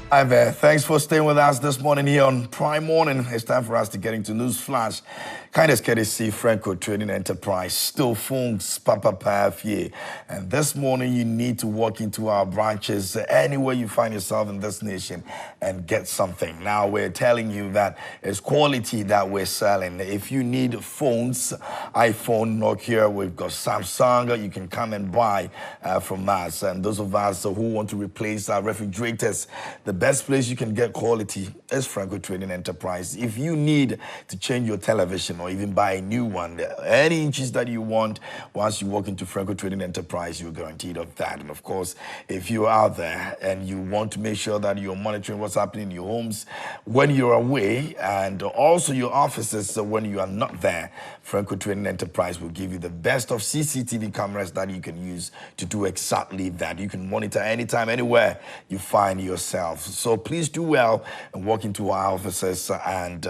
Hi there. Thanks for staying with us this morning here on Prime Morning. It's time for us to get into News Flash. Kindness courtesy Franco Trading Enterprise, still phones, Papa Pafie. And this morning you need to walk into our branches anywhere you find yourself in this nation and get something. Now we're telling you that it's quality that we're selling. If you need phones, iPhone, Nokia, we've got Samsung, you can come and buy from us. And those of us who want to replace our refrigerators, the best place you can get quality is Franco Trading Enterprise. If you need to change your television or even buy a new one, any inches that you want, once you walk into Franco Trading Enterprise, you're guaranteed of that. And of course, if you're out there and you want to make sure that you're monitoring what's happening in your homes when you're away and also your offices when you are not there, Franco Trading Enterprise will give you the best of CCTV cameras that you can use to do exactly that. You can monitor anytime, anywhere you find yourself. So please do well and walk into our offices and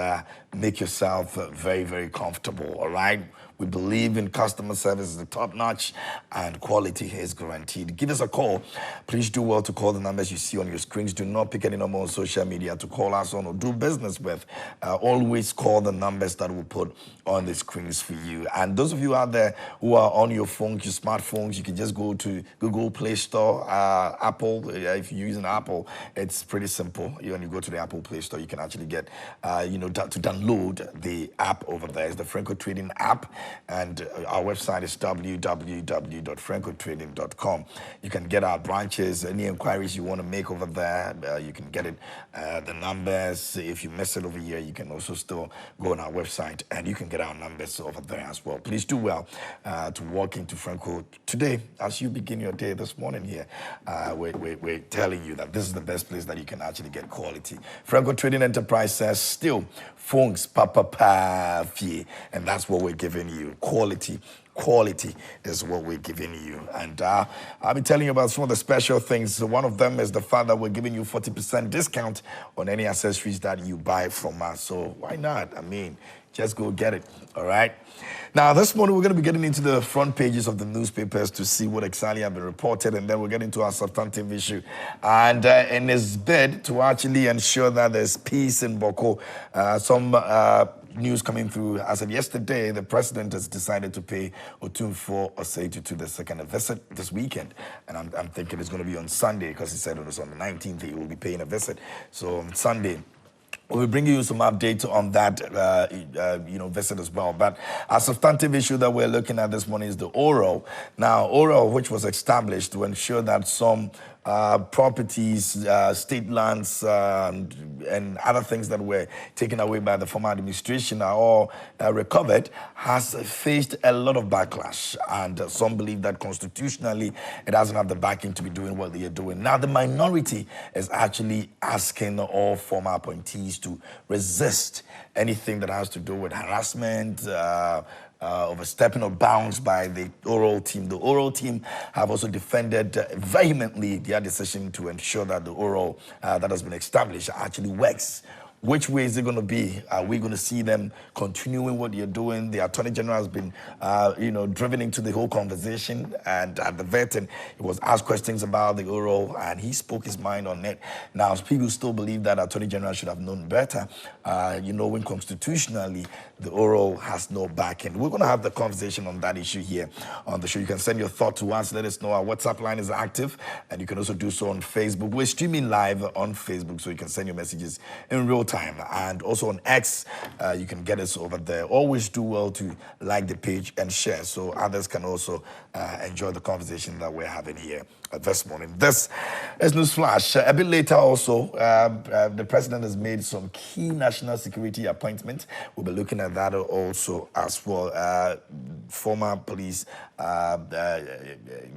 make yourself very, very comfortable, all right? We believe in customer service is the top notch and quality is guaranteed. Give us a call. Please do well to call the numbers you see on your screens. Do not pick any number on social media to call us on or do business with. Always call the numbers that we'll put on the screens for you. And those of you out there who are on your phones, your smartphones, you can just go to Google Play Store, Apple. If you're using Apple, it's pretty simple. When you go to the Apple Play Store, you can actually get, to download the app over there. It's the Franco Trading app. And our website is www.francotrading.com. You can get our branches, any inquiries you want to make over there, you can get it, the numbers. If you miss it over here, you can also still go on our website and you can get our numbers over there as well. Please do well to walk into Franco today as you begin your day this morning here. We're telling you that this is the best place that you can actually get quality. Franco Trading Enterprise says still phones, Papa Pafie, and that's what we're giving you. Quality is what we're giving you. And I'll be telling you about some of the special things. One of them is the fact that we're giving you 40% discount on any accessories that you buy from us. So why not? I mean, just go get it, all right? Now, this morning, we're going to be getting into the front pages of the newspapers to see what exactly have been reported, and then we'll get into our substantive issue. And in his bid to actually ensure that there's peace in Boko, some news coming through. As of yesterday, the president has decided to pay Otumfuo Osei to the second visit this weekend. And I'm thinking it's going to be on Sunday because he said it was on the 19th he will be paying a visit. So on Sunday, we'll be bringing you some updates on that, visit as well. But our substantive issue that we're looking at this morning is the ORO. Now, ORO, which was established to ensure that some properties, state lands, and other things that were taken away by the former administration are all recovered, has faced a lot of backlash. And some believe that constitutionally it doesn't have the backing to be doing what they are doing. Now, the minority is actually asking all former appointees to resist anything that has to do with harassment, overstepping of bounds by the oral team. The oral team have also defended vehemently their decision to ensure that the oral that has been established actually works. Which way is it going to be? Are we going to see them continuing what they're doing? The Attorney General has been, driven into the whole conversation, and at the vet, and he was asked questions about the oral, and he spoke his mind on it. Now, people still believe that Attorney General should have known better. When constitutionally the oral has no backing. We're going to have the conversation on that issue here on the show. You can send your thought to us. Let us know. Our WhatsApp line is active, and you can also do so on Facebook. We're streaming live on Facebook, so you can send your messages in real time, and also on X, you can get us over there. Always do well to like the page and share so others can also enjoy the conversation that we're having here this morning. This is News Flash. A bit later also, the president has made some key national security appointments. We'll be looking at that also as well. Former police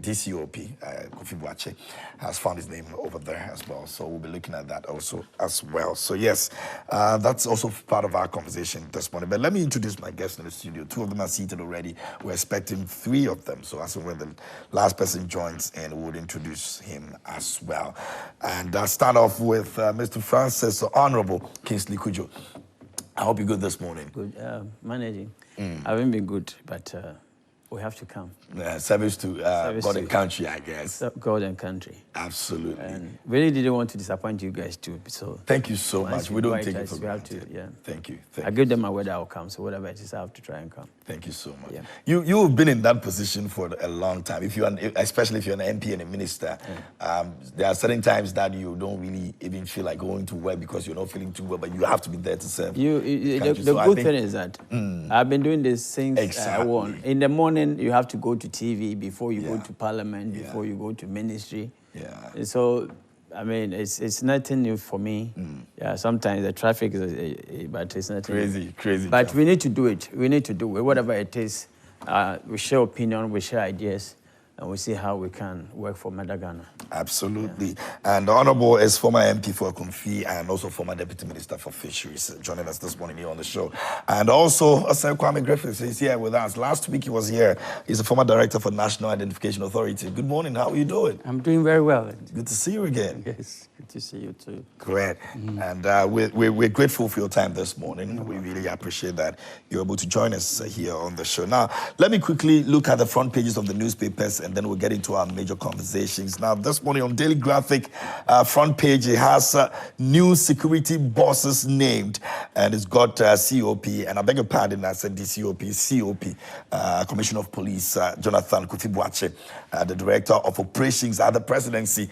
DCOP, Kofi Boakye, has found his name over there as well. So we'll be looking at that also as well. So yes, that's also part of our conversation this morning. But let me introduce my guests in the studio. Two of them are seated already. We're expecting three of them. So as when the last person joins in, we'll introduce him as well. And I'll start off with Mr. Francis Honorable Kingsley Cudjoe. I hope you're good this morning. Good. Managing. I haven't been good, but we have to come. Service to God and country, I guess. God and country. Absolutely. And really didn't want to disappoint you guys too. So thank you so much. We don't take it for granted. Yeah. Thank you. I give them my word I'll come. So whatever it is, I have to try and come. Thank you so much. Yeah. You've been in that position for a long time. Especially if you're an MP and a minister, there are certain times that you don't really even feel like going to work because you're not feeling too well, but you have to be there to serve. The good thing is that I've been doing this since I won. In the morning, you have to go to TV before you go to Parliament, before you go to ministry. Yeah. So, I mean, it's nothing new for me. Yeah, sometimes the traffic is, but it's not crazy. But traffic. We need to do it. We need to do it, whatever it is. We share opinion, we share ideas, and we see how we can work for Ghana. Absolutely. Yeah. And the Honorable is former MP for Akumfi and also former Deputy Minister for Fisheries, joining us this morning here on the show. And also, Kwame Griffiths is here with us. Last week he was here. He's a former Director for National Identification Authority. Good morning. How are you doing? I'm doing very well. Good to see you again. Yes, good to see you too. Great. And we're grateful for your time this morning. We really appreciate that you're able to join us here on the show. Now, let me quickly look at the front pages of the newspapers and then we'll get into our major conversations. Now, this morning on Daily Graphic front page, it has new security bosses named, and it's got COP, and I beg your pardon, I said COP, Commissioner of Police, Jonathan Kufibuache, the Director of Operations at the Presidency.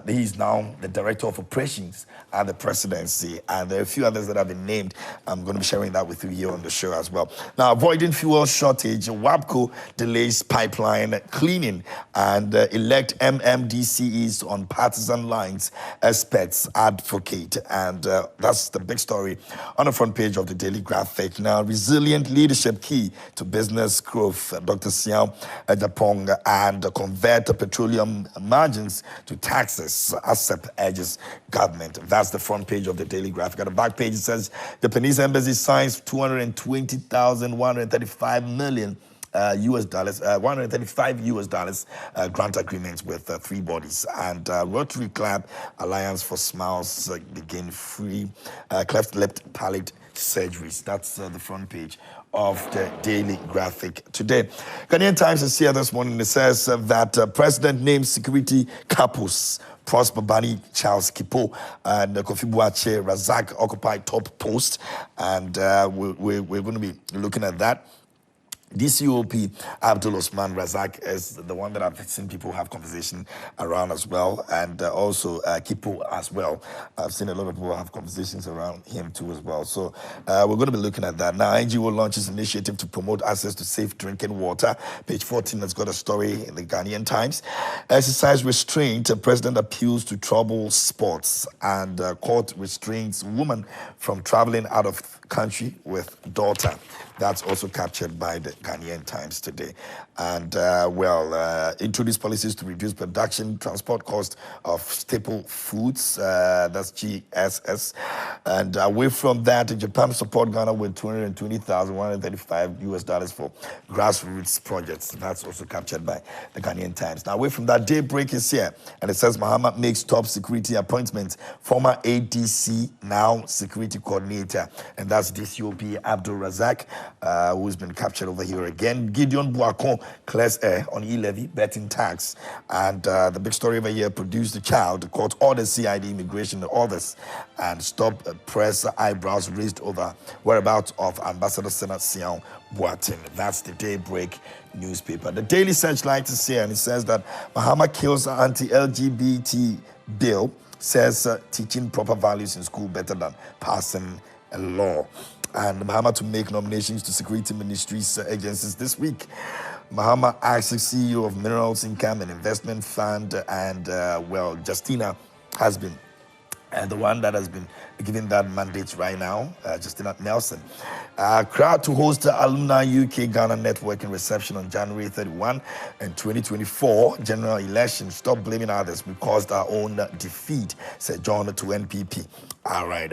He is now the Director of Operations at the Presidency, and there are a few others that have been named. I'm going to be sharing that with you here on the show as well. Now, avoiding fuel shortage, WAPCO delays pipeline cleaning and elect MMDCEs on partisan lines, experts advocate. And that's the big story on the front page of the Daily Graphic. Now, resilient leadership key to business growth. Dr. Siao Japong and convert petroleum margins to taxes. ASEP urges government. That's the front page of the Daily Graphic. At the back page, it says Japanese embassy signs 220,135 million US dollars, $135 grant agreements with 3 bodies. And Rotary Club Alliance for Smiles begin free cleft lip palate surgeries. That's the front page of the Daily Graphic today. Ghanaian Times is here this morning. It says that President names security couples. Prosper Bani, Charles Kipo, and Kofi Buache Razak occupy top post. And we're going to be looking at that. DCOP Abdul Osman Razak is the one that I've seen people have conversation around as well, and also Kipo as well. I've seen a lot of people have conversations around him too as well. So we're going to be looking at that. Now, NGO launches initiative to promote access to safe drinking water. Page 14 has got a story in the Ghanaian Times. Exercise restraint, President appeals to trouble sports, and court restrains woman from traveling out of country with daughter. That's also captured by the Ghanaian Times today. And, introduce policies to reduce production, transport cost of staple foods. That's GSS. And away from that, Japan support Ghana with $220,135 for grassroots projects. That's also captured by the Ghanaian Times. Now, away from that, Daybreak is here. And it says Mahama makes top security appointments. Former ADC, now security coordinator. And that's DCOP Abdul Razak, who's been captured over here again. Gideon Buakon clears air on e-levy, betting tax. And the big story over here, produced a child. The court orders CID immigration and others and stop press eyebrows raised over whereabouts of Ambassador Senat Siao Boateng. That's the Daybreak newspaper. The Daily Searchlight is here, and it says that Mahama kills anti-LGBT bill, says teaching proper values in school better than passing a law. And Mahama to make nominations to security ministries agencies this week. Mahama asks the CEO of Minerals Income and Investment Fund, and Justina has been the one that has been given that mandate right now, Justina Nelson. Crowd to host the Alumni UK Ghana Networking reception on January 31 and 2024 general election. Stop blaming others. We caused our own defeat, said John to NPP. All right.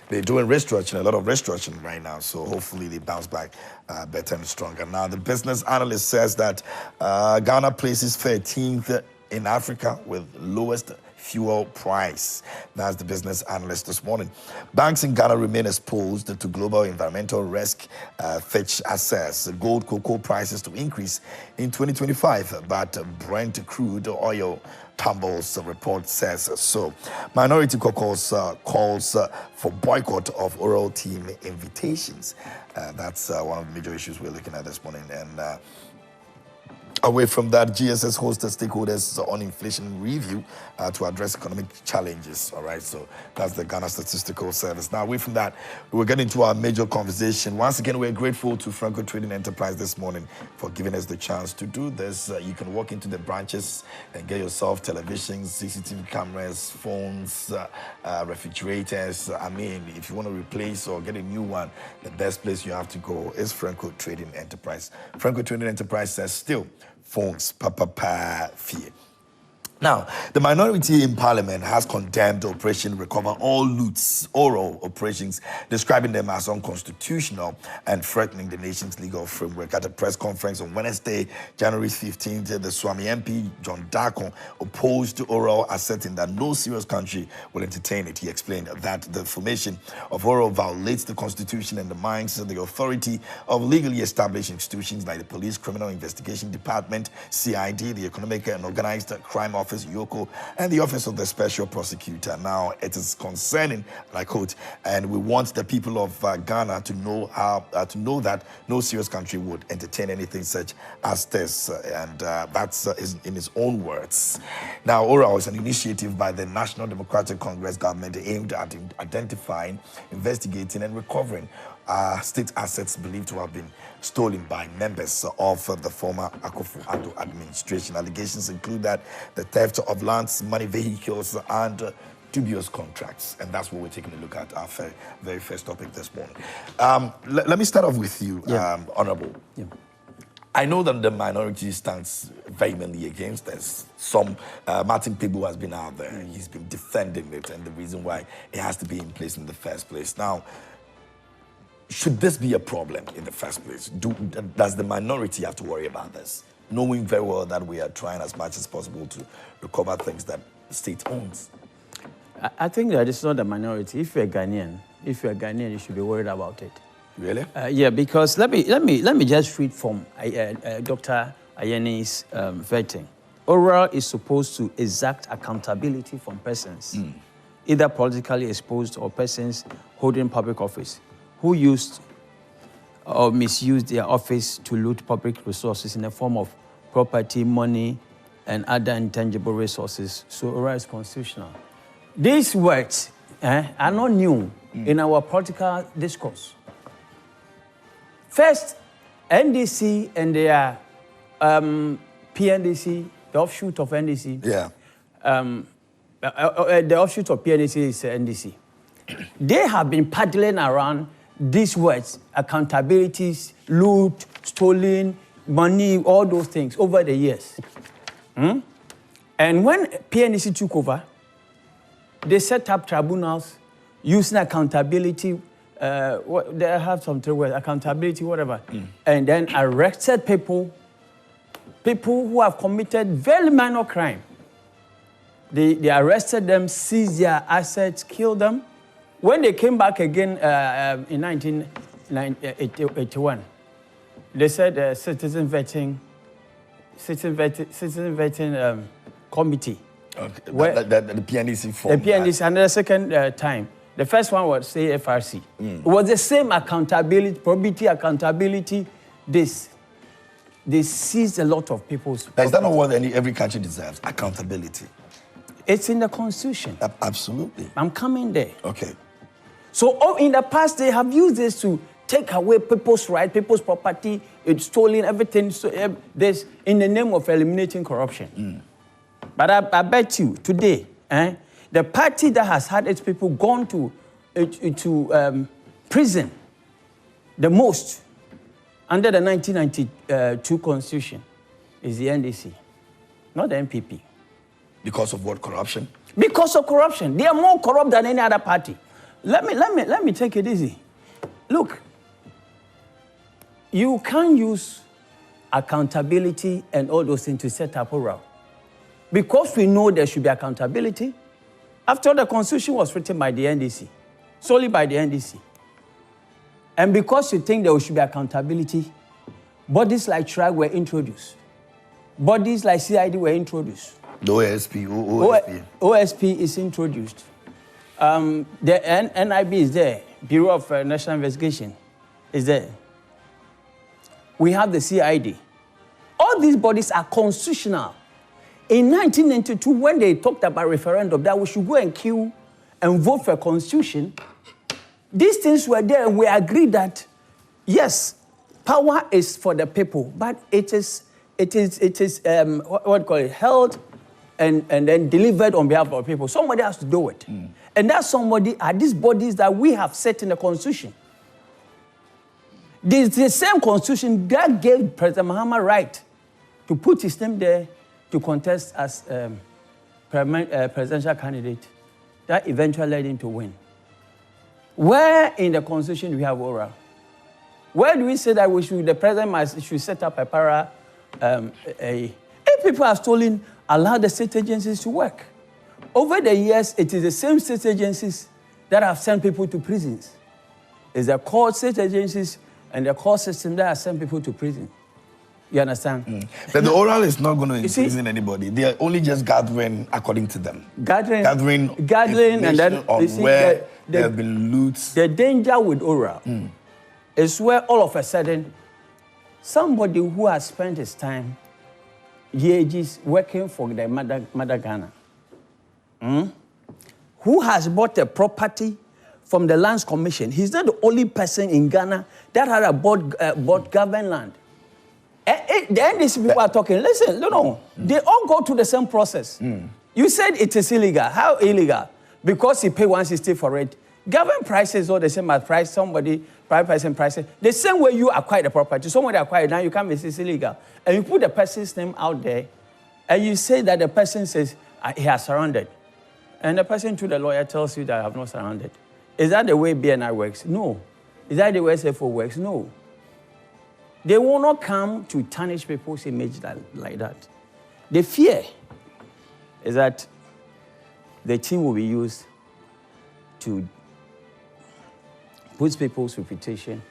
They're doing restructuring, a lot of restructuring right now, so hopefully they bounce back better and stronger. Now, the business analyst says that Ghana places 13th in Africa with lowest fuel price. That's the business analyst this morning. Banks in Ghana remain exposed to global environmental risk. Fitch assess gold cocoa prices to increase in 2025, but Brent crude oil tumbles, report says so. Minority Caucus calls for boycott of oral team invitations. That's one of the major issues we're looking at this morning. And away from that, GSS hosted stakeholders on inflation review to address economic challenges. All right, so that's the Ghana Statistical Service. Now, away from that, we're getting to our major conversation. Once again, we're grateful to Franco Trading Enterprise this morning for giving us the chance to do this. You can walk into the branches and get yourself televisions, CCTV cameras, phones, refrigerators. I mean, if you want to replace or get a new one, the best place you have to go is Franco Trading Enterprise. Franco Trading Enterprise says still, phones, fear. Now, the minority in Parliament has condemned Operation Recover All Loots, oral operations, describing them as unconstitutional and threatening the nation's legal framework. At a press conference on Wednesday, January 15th, the Swami MP, John Darko, opposed oral, asserting that no serious country will entertain it. He explained that the formation of oral violates the Constitution and undermines the authority of legally established institutions like the Police Criminal Investigation Department, CID, the Economic and Organized Crime Office, Yoko, and the Office of the Special Prosecutor. Now, it is concerning, and I quote, and we want the people of Ghana to know that no serious country would entertain anything such as this, and that's in his own words. Now, ORAL is an initiative by the National Democratic Congress government aimed at identifying, investigating, and recovering state assets believed to have been stolen by members of the former Akufo-Addo administration. Allegations include that the theft of lands, money, vehicles, and dubious contracts. And that's what we're taking a look at, our very first topic this morning. Let me start off with you, Honorable. Yeah. I know that the minority stands vehemently against this. Martin Pibbu has been out there. He's been defending it and the reason why it has to be in place in the first place. Now, should this be a problem in the first place? Does the minority have to worry about this? Knowing very well that we are trying as much as possible to recover things that the state owns. I think that it's not the minority. If you're Ghanaian, you should be worried about it. Really? Yeah, because let me just read from Dr. Ayeni's vetting. Oral is supposed to exact accountability from persons, either politically exposed or persons holding public office, who used or misused their office to loot public resources in the form of property, money, and other intangible resources. So oral is constitutional. These words are not new in our political discourse. First, NDC and their PNDC, the offshoot of NDC. Yeah. The offshoot of PNDC is NDC. They have been paddling around these words, accountabilities, loot, stolen, money, all those things over the years. And when PNDC took over, they set up tribunals using accountability, they have some three words, accountability, whatever, and then arrested people who have committed very minor crime. They arrested them, seized their assets, killed them. When they came back again in 1981, they said citizen vetting committee. Okay. The PNDC form. The PNDC, and the second time. The first one was CFRC. It was the same accountability, probity, accountability. They seized a lot of people's property. Is that not what every country deserves? Accountability. It's in the Constitution. Absolutely. I'm coming there. Okay. So in the past, they have used this to take away people's rights, people's property, it's stolen, everything. So this in the name of eliminating corruption. But I bet you today, the party that has had its people gone to prison the most under the 1992 Constitution is the NDC, not the NPP. Because of what, corruption? Because of corruption. They are more corrupt than any other party. Let me take it easy. Look, you can't use accountability and all those things to set up oral. because we know there should be accountability. After all, the Constitution was written by the NDC, solely by the NDC. And because you think there should be accountability, bodies like TRAG were introduced. Bodies like CID were introduced. The OSP. OSP is introduced. The NIB is there. Bureau of National Investigation is there. We have the CID. All these bodies are constitutional. In 1992, when they talked about referendum, that we should go and queue and vote for a constitution, these things were there, and we agreed that, yes, power is for the people, but it is held and then delivered on behalf of people. Somebody has to do it. And that somebody are these bodies that we have set in the Constitution. This the same Constitution that gave President Mahama right to put his name there to contest as presidential candidate. That eventually led him to win. Where in the Constitution do we have oral? Where do we say that the president should set up a if people are stolen, allow the state agencies to work. Over the years, it is the same state agencies that have sent people to prisons. It's the court state agencies and the court system that have sent people to prison. You understand? But the oral is not going to imprison anybody. They are only just gathering according to them. Gathering, and then where there have been loots. The danger with oral is where all of a sudden somebody who has spent his time, years working for the mother Ghana, who has bought a property from the Lands Commission. He's not the only person in Ghana that had bought government land. Then these people are talking, listen, no. They all go through the same process. You said it is illegal. How illegal? Because you pay 160 for it. Government prices all the same as price, private person prices. The same way you acquire the property, somebody acquired, now you come and say it's illegal. And you put the person's name out there, and you say that the person says he has surrendered. And the person to the lawyer tells you that I have not surrendered. Is that the way BNI works? No. Is that the way SFO works? No. They will not come to tarnish people's image like that. The fear is that the team will be used to put people's reputation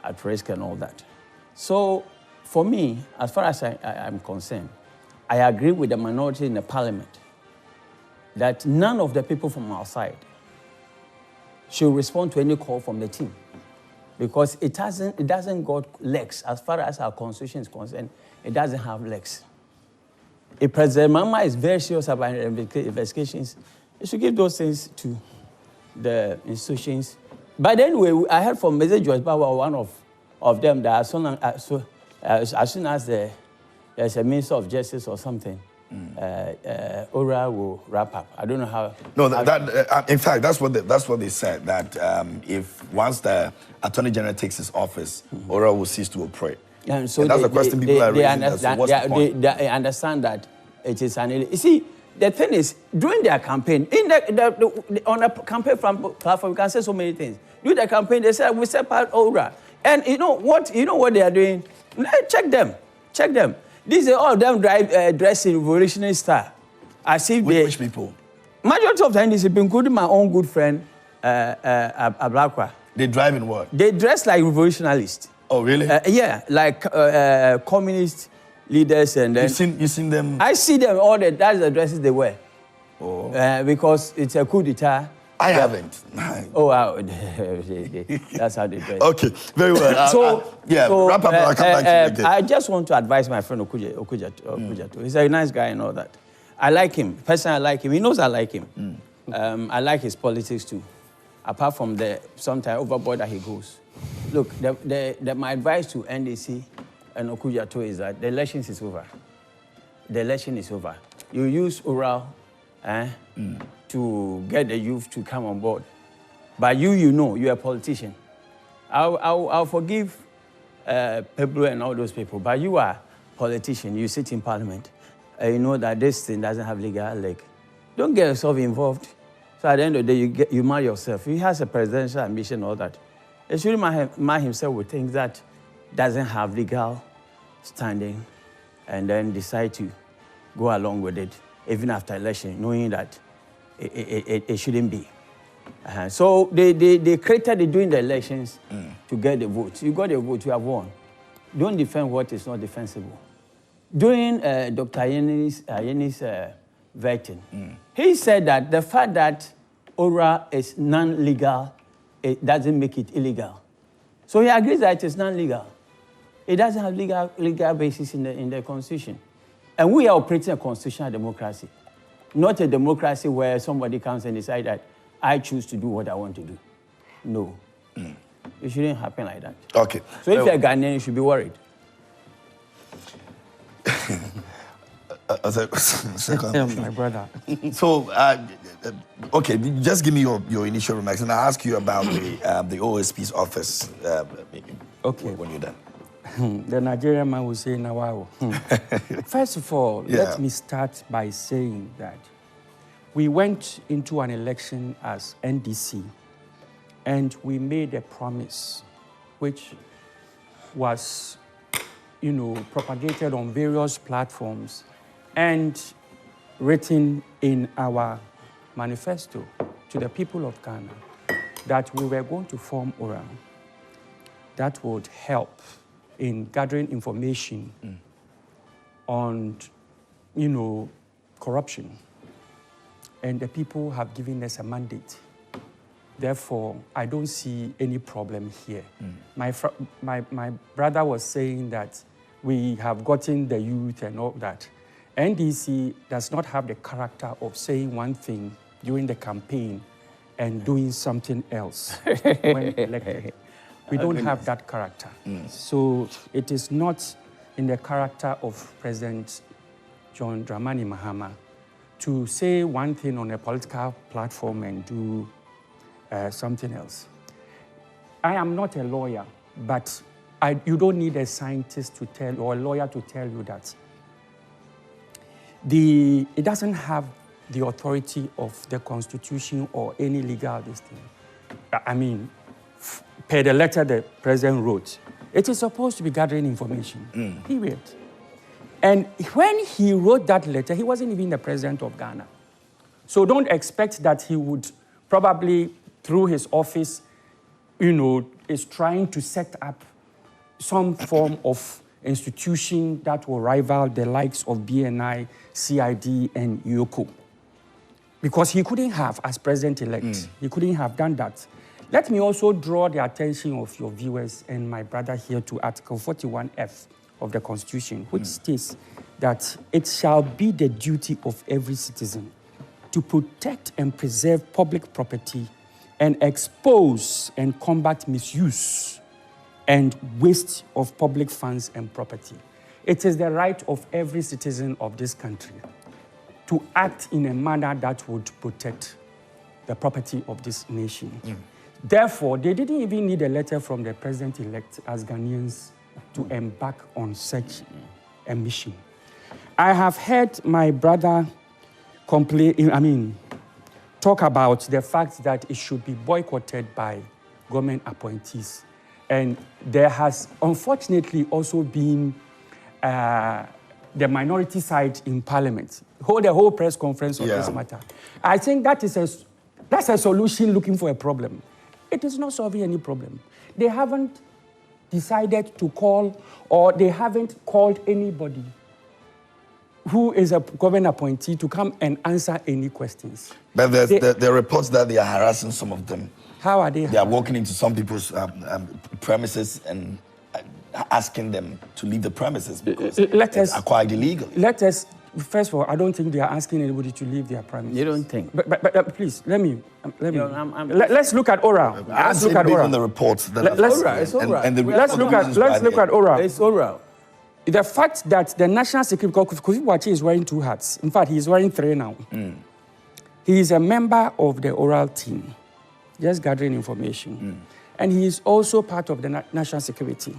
at risk and all that. So, for me, as far as I'm concerned, I agree with the minority in the parliament that none of the people from outside should respond to any call from the team, because it doesn't got legs. As far as our constitution is concerned, it doesn't have legs. If President Mahama is very serious about investigations, he should give those things to the institutions. But anyway, I heard from Mr. George Bawa, one of them, that as soon as there's a Minister of Justice or something, ORA will wrap up. I don't know how. No, in fact, that's what they said, that if once the Attorney General takes his office, ORA will cease to operate. And so that's the question people are raising. They understand that it is an illegal. You see, the thing is, during their campaign, on a campaign platform, you can say so many things. During the campaign, they said, we separate ORA. And you know what they are doing? Check them. These are all of them dressed in revolutionary style. As if which people? Majority of the NDC, including my own good friend, Ablakwa. They drive in what? They dress like revolutionalists. Oh, really? Yeah, like communist leaders. And then you seen them? I see them, that's the dresses they wear. Oh. Because it's a coup d'etat. I haven't. Oh, wow. That's how they dress. Okay, very well. Wrap up and I'll come back to you again. I just want to advise my friend Cudjoe. He's a nice guy and all that. I like him. Personally, I like him. He knows I like him. I like his politics too. Apart from the sometimes overboard that he goes. Look, my advice to NDC and Cudjoe is that the election is over. The election is over. You use oral to get the youth to come on board. But you're a politician. I'll forgive Pablo and all those people, but you are a politician. You sit in parliament. You know that this thing doesn't have legal leg. Don't get yourself involved. So at the end of the day, you marry yourself. He has a presidential ambition and all that. He should mind himself with things that doesn't have legal standing and then decide to go along with it. even after election, knowing that it shouldn't be. So they created during the elections to get the vote. You got the vote, you have won. Don't defend what is not defensible. During Dr. Yene's vetting, he said that the fact that ORA is non-legal, it doesn't make it illegal. So he agrees that it is non-legal. It doesn't have legal basis in the Constitution. And we are operating a constitutional democracy, not a democracy where somebody comes and decides that I choose to do what I want to do. No. It shouldn't happen like that. Okay. So if you're Ghanaian, you should be worried. Second. My brother. So, okay, just give me your initial remarks, and I'll ask you about the OSP's office Okay. when you're done. The Nigerian man will say, Nawao. First of all, let me start by saying that we went into an election as NDC, and we made a promise which was, propagated on various platforms and written in our manifesto to the people of Ghana that we were going to form ORA that would help in gathering information on, corruption. And the people have given us a mandate. Therefore, I don't see any problem here. My brother was saying that we have gotten the youth and all that. NDC does not have the character of saying one thing during the campaign and doing something else when elected. We don't have that character. So it is not in the character of President John Dramani Mahama to say one thing on a political platform and do something else. I am not a lawyer, but you don't need a scientist to tell, or a lawyer to tell you that it doesn't have the authority of the Constitution or any legal thing. I mean, per the letter the president wrote, it is supposed to be gathering information, period. And when he wrote that letter, he wasn't even the president of Ghana. So don't expect that he would probably, through his office, is trying to set up some form of institution that will rival the likes of BNI, CID, and UOCO. Because he couldn't have, as president-elect, he couldn't have done that. Let me also draw the attention of your viewers and my brother here to Article 41F of the Constitution, which states that it shall be the duty of every citizen to protect and preserve public property and expose and combat misuse and waste of public funds and property. It is the right of every citizen of this country to act in a manner that would protect the property of this nation. Therefore, they didn't even need a letter from the president-elect as Ghanaians to embark on such a mission. I have heard my brother talk about the fact that it should be boycotted by government appointees. And there has unfortunately also been the minority side in Parliament hold a whole press conference on this matter. I think that's a solution looking for a problem. It is not solving any problem. They haven't decided to call, or they haven't called anybody who is a government appointee to come and answer any questions. But there are reports that they are harassing some of them. How are they? They are walking into some people's premises and asking them to leave the premises because it's quite illegal. First of all, I don't think they are asking anybody to leave their premises. You don't think? But please, let me. Let's look at ORA. Let's look at ORA. On the reports. Let's look at ORA. It's ORA. The fact that the national security, because Kofi Boakye is wearing 2 hats. In fact, he is wearing 3 now. He is a member of the oral team, just gathering information. And he is also part of the national security.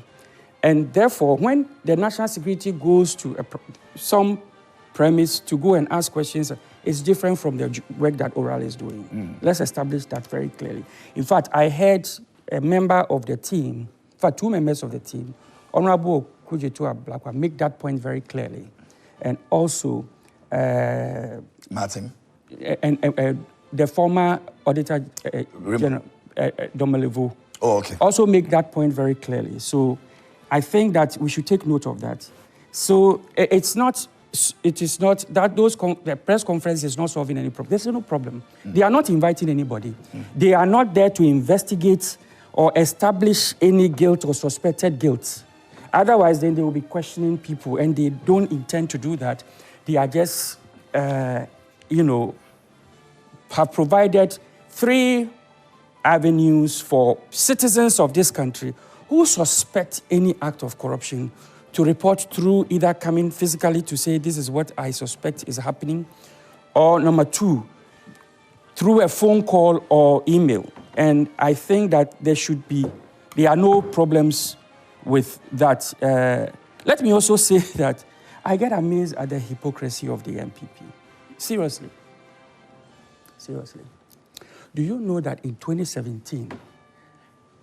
And therefore, when the national security goes to some premise to go and ask questions, it's different from the work that oral is doing. Let's establish that very clearly. In fact, I heard a member of the team, in fact, 2 members of the team, Honorable Kudjoe make that point very clearly. And also, Martin. And the former Auditor General, Domelevo, also make that point very clearly. So I think that we should take note of that. So it is not that the press conference is not solving any problem. There's no problem. They are not inviting anybody. They are not there to investigate or establish any guilt or suspected guilt. Otherwise, then they will be questioning people, and they don't intend to do that. They are just, have provided 3 avenues for citizens of this country who suspect any act of corruption to report through either coming physically to say, this is what I suspect is happening, or number 2, through a phone call or email. And I think that there are no problems with that. Let me also say that I get amazed at the hypocrisy of the NPP. Seriously. Do you know that in 2017,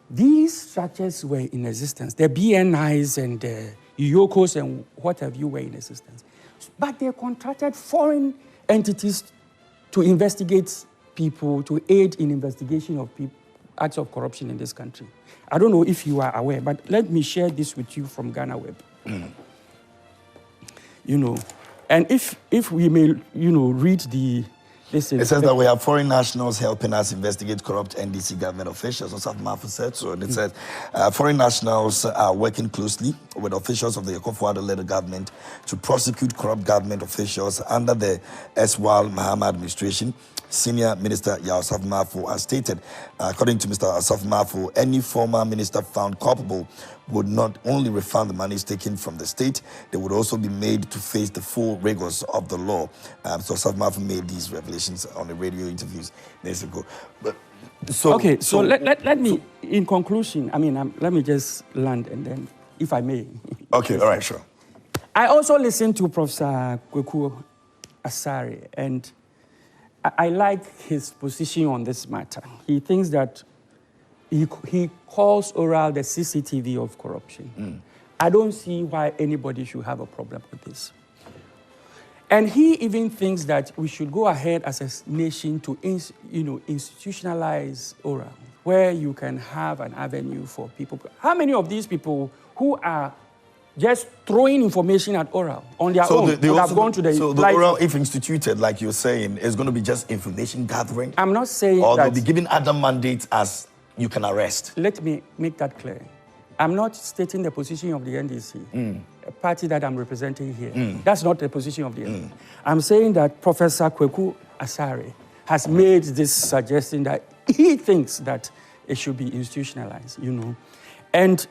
these structures were in existence? The BNIs and the UOCOs and what have you were in existence. But they contracted foreign entities to investigate people, to aid in investigation of acts of corruption in this country. I don't know if you are aware, but let me share this with you from Ghana Web. And if we may, read the... It says that we have foreign nationals helping us investigate corrupt NDC government officials, as Mahama said so. And it says foreign nationals are working closely with officials of the Akufo-Addo-led government to prosecute corrupt government officials under the Eswal Mahama administration. Senior Minister Yaosaf Mafo has stated, according to Mr. Asaf Mafo, any former minister found culpable would not only refund the monies taken from the state, they would also be made to face the full rigors of the law. So Asaf Mafo made these revelations on the radio interviews days ago. Let me, in conclusion, let me just land and then, if I may. Okay, all right, sure. I also listened to Professor Kweku Asare, and I like his position on this matter. He thinks that he calls oral the CCTV of corruption. I don't see why anybody should have a problem with this. And he even thinks that we should go ahead as a nation to institutionalize oral, where you can have an avenue for people. How many of these people who are just throwing information at oral on their own would have gone to the... So the oral, if instituted, like you're saying, is going to be just information gathering? I'm not saying or that... Or they'll be given other mandates as you can arrest? Let me make that clear. I'm not stating the position of the NDC, a party that I'm representing here. That's not the position of the NDC. I'm saying that Professor Kweku Asare has made this suggestion that he thinks that it should be institutionalized, And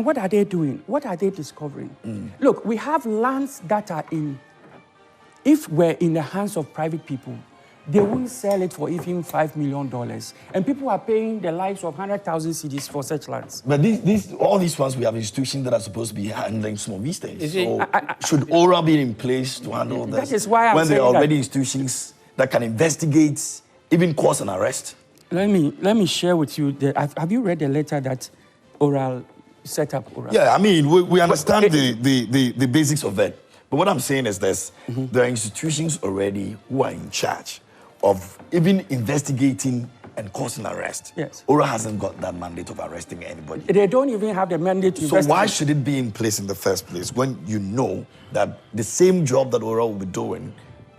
what are they doing? What are they discovering? Look, we have lands that are if we're in the hands of private people, they won't sell it for even $5 million. And people are paying the likes of 100,000 cedis for such lands. But all these ones, we have institutions that are supposed to be handling some of these things. So should ORA be in place to handle this? That is why I'm saying when there are already institutions that can investigate, even cause an arrest? Let me share with you, have you read the letter that Oral set up Oral? Yeah, we understand the basics of that. But what I'm saying is this, there are institutions already who are in charge of even investigating and causing arrest. Yes. ORA hasn't got that mandate of arresting anybody. They don't even have the mandate to investigate. So why should it be in place in the first place when you know that the same job that ORA will be doing,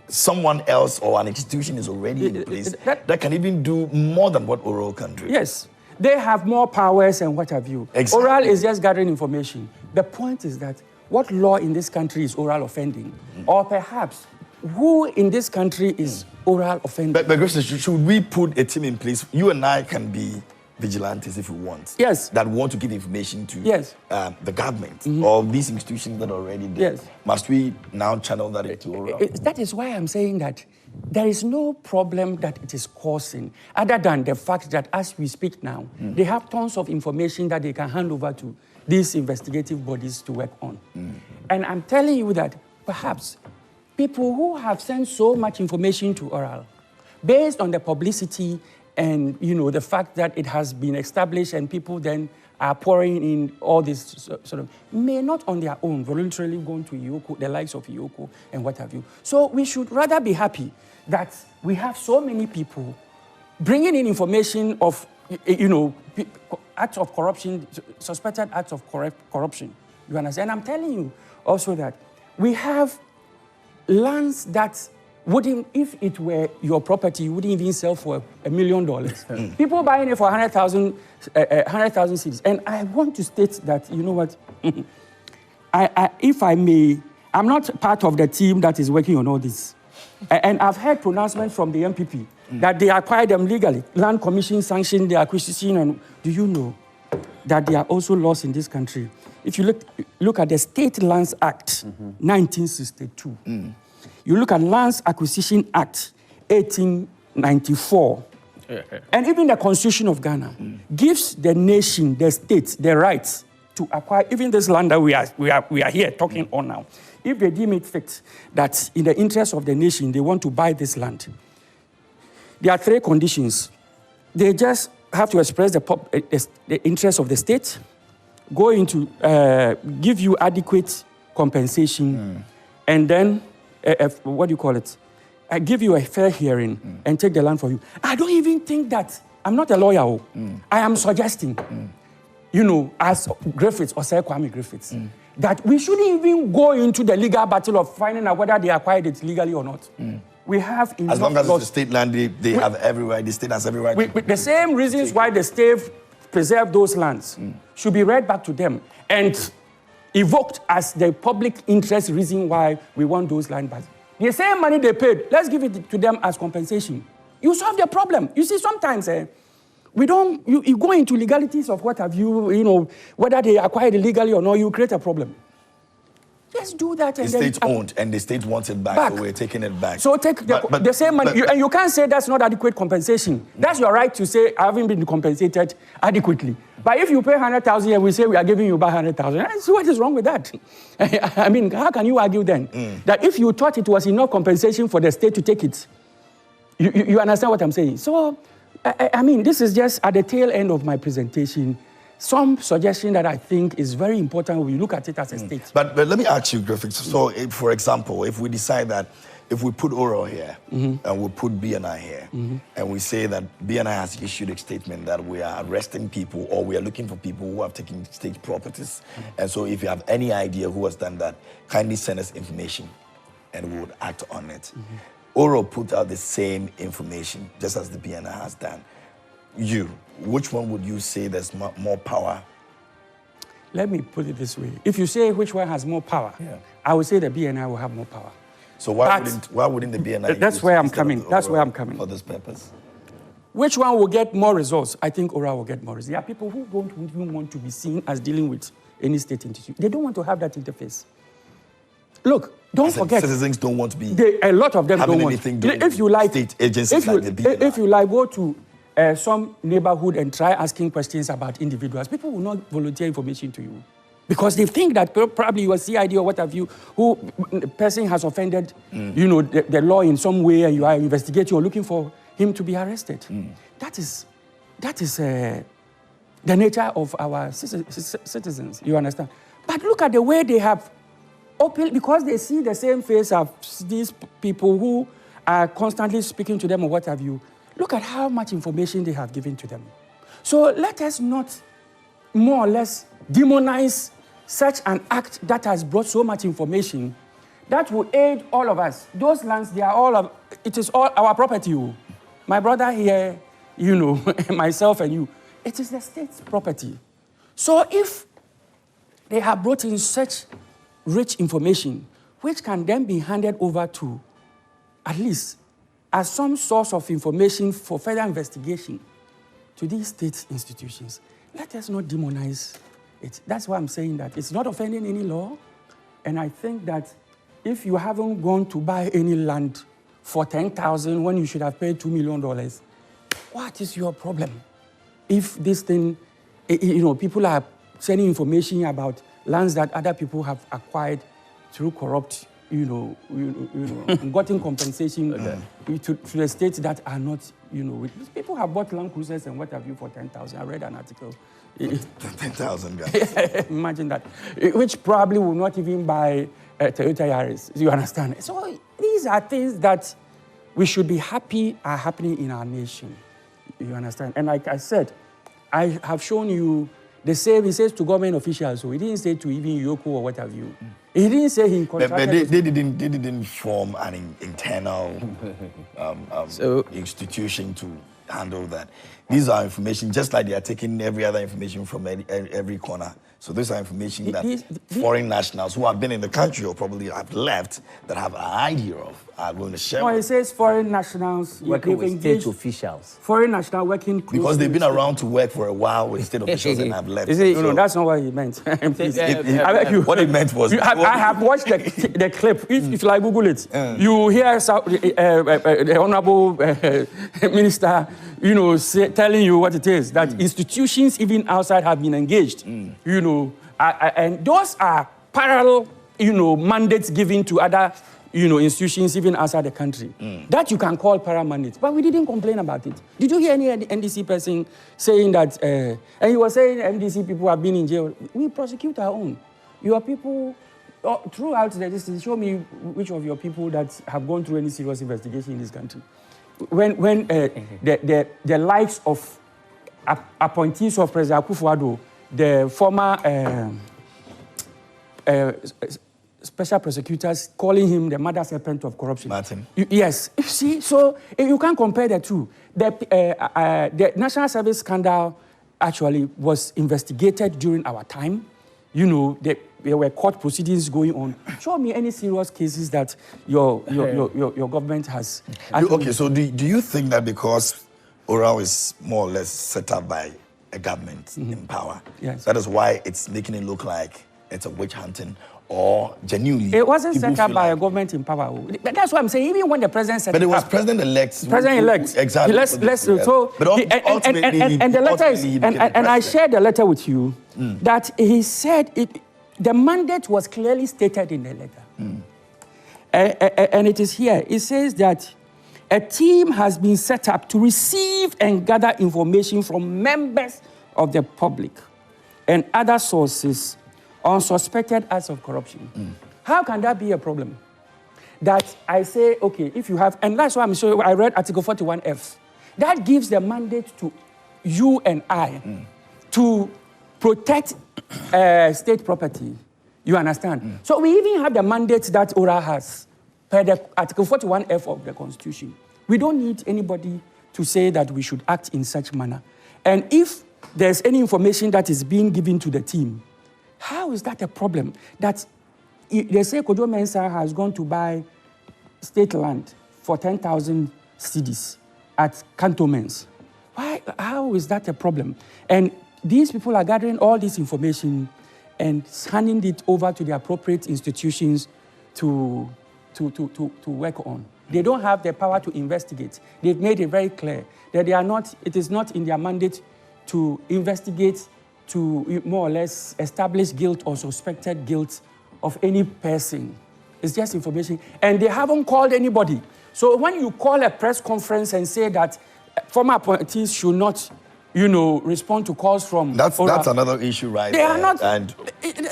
someone else or an institution is already in place that can even do more than what ORA can do? Yes. They have more powers and what have you. Exactly. Oral is just gathering information. The point is that what law in this country is oral offending? Or perhaps who in this country is oral offending? But Grace, should we put a team in place? You and I can be vigilantes if we want. Yes. That want to give information to the government or these institutions that are already there. Yes. Must we now channel that into oral? That is why I'm saying that there is no problem that it is causing, other than the fact that as we speak now, they have tons of information that they can hand over to these investigative bodies to work on. And I'm telling you that perhaps people who have sent so much information to Oral, based on the publicity and the fact that it has been established and people then are pouring in all this sort of, may not on their own voluntarily go to Ioko, the likes of Ioko and what have you. So we should rather be happy that we have so many people bringing in information of, acts of corruption, suspected acts of corruption. You understand? And I'm telling you also that we have lands that wouldn't, if it were your property, you wouldn't even sell for $1 million. People buying it for 100,000 cedis. And I want to state that, you know what, if I may, I'm not part of the team that is working on all this. And I've heard pronouncements from the NPP that they acquired them legally. Land Commission sanctioned the acquisition. And do you know that there are also laws in this country? If you look at the State Lands Act, 1962, you look at Lands Acquisition Act, 1894, and even the Constitution of Ghana gives the nation, the state, the rights to acquire even this land that we are here talking on now. If they deem it fit that in the interest of the nation, they want to buy this land, there are 3 conditions. They just have to express the interest of the state, going to give you adequate compensation, and then, what do you call it? I give you a fair hearing and take the land for you. I don't even think that, I'm not a lawyer, I am suggesting, as Griffiths or Sir Kwame Griffiths, that we shouldn't even go into the legal battle of finding out whether they acquired it legally or not. We have enough as long as laws. it's the state land, they have every right, the state has every right. With the same reasons why the state preserved those lands should be read back to them and evoked as the public interest reason why we want those land back. The same money they paid, let's give it to them as compensation. You solve the problem. You see, sometimes we don't, you go into legalities of what have you, whether they acquired illegally or not, you create a problem. Just do that. The state's owned and the state wants it back, so we're taking it back. So take the same money, and you can't say that's not adequate compensation. That's your right to say, I haven't been compensated adequately. But if you pay 100,000 and we say we are giving you back 100,000, so what is wrong with that? I mean, how can you argue then that if you thought it was enough compensation for the state to take it, you understand what I'm saying? So, I mean, this is just at the tail end of my presentation. Some suggestion that I think is very important when we look at it as a state. But let me ask you, Griffiths. So, for example, if we decide that if we put Oro here and we put BNI here and we say that BNI has issued a statement that we are arresting people or we are looking for people who have taken state properties. And so if you have any idea who has done that, kindly send us information and we would act on it. Oro put out the same information just as the BNI has done. Which one would you say there's more power? Let me put it this way. If you say which one has more power, I would say the BNI will have more power. So why wouldn't the BNI? That's where I'm coming. That's where I'm coming. For this purpose. Which one will get more results? I think Ora will get more results. There are people who don't even want to be seen as dealing with any state institution. They don't want to have that interface. Look, don't forget. Citizens don't want to be. A lot of them don't want. If you like, state agencies like the BNI. If you like, go to some neighborhood and try asking questions about individuals. People will not volunteer information to you because they think that probably you are CID or what have you, who person has offended, the law in some way, and you are investigating or looking for him to be arrested. That is the nature of our citizens. You understand? But look at the way they have opened, because they see the same face of these people who are constantly speaking to them or what have you. Look at how much information they have given to them. So let us not more or less demonize such an act that has brought so much information that will aid all of us. Those lands, it is all our property. My brother here, myself and you, it is the state's property. So if they have brought in such rich information, which can then be handed over to, at least, as some source of information for further investigation to these state institutions, let us not demonize it. That's why I'm saying that it's not offending any law. And I think that if you haven't gone to buy any land for $10,000 when you should have paid $2 million, what is your problem? If this thing, people are sending information about lands that other people have acquired through corrupt gotten compensation to the states that are not, people have bought Land Cruisers and what have you for 10,000. I read an article. 10,000 guys. Imagine that. Which probably will not even buy Toyota Yaris. You understand? So these are things that we should be happy are happening in our nation. You understand? And like I said, I have shown you the same, he says to government officials, so he didn't say to even Yoko or what have you. He didn't say he contracted. But they didn't form an internal institution to handle that. These are information, just like they are taking every other information from every corner. So these are information that foreign nationals who have been in the country or probably have left that have an idea of are going to share. No, it says foreign nationals working with state officials. Foreign national working closely because they've been around to work for a while with state officials and have left. No, that's not what he meant. What it meant was I have watched the clip. If you like Google it, you hear the honorable minister, telling you what it is, that institutions even outside have been engaged, and those are parallel, mandates given to other, institutions even outside the country. That you can call para-mandates, but we didn't complain about it. Did you hear any NDC person saying that, and he was saying NDC people have been in jail? We prosecute our own. Your people, throughout the distance, show me which of your people that have gone through any serious investigation in this country. When the likes of appointees of President Akufo-Addo, the former special prosecutors calling him the mother serpent of corruption. Martin. Yes. You see, so you can't compare the two. The National Service scandal actually was investigated during our time. There were court proceedings going on. Show me any serious cases that your government has. Okay, so do you think that because Oral is more or less set up by a government in power, yes, that is why it's making it look like it's a witch hunting, or genuinely it wasn't set up by a government in power? That's what I'm saying. Even when the president set but it was up, president-elect. President-elect. Exactly. And the letter is, and I shared the letter with you, that he said the mandate was clearly stated in the letter. And it is here. It says that a team has been set up to receive and gather information from members of the public and other sources on suspected acts of corruption. How can that be a problem? That I say, okay, if you have, and that's why I'm sure I read Article 41F. That gives the mandate to you and I to protect state property. You understand? So we even have the mandate that ORA has per the Article 41F of the Constitution. We don't need anybody to say that we should act in such manner. And if there's any information that is being given to the team, how is that a problem? That they say Cudjoe Mensah has gone to buy state land for 10,000 cedis at cantonments. Why? How is that a problem? And these people are gathering all this information and handing it over to the appropriate institutions to work on. They don't have the power to investigate. They've made it very clear that it is not in their mandate to investigate, to more or less establish guilt or suspected guilt of any person. It's just information. And they haven't called anybody. So when you call a press conference and say that former appointees should not, respond to calls from... That's another issue, right? They are not... And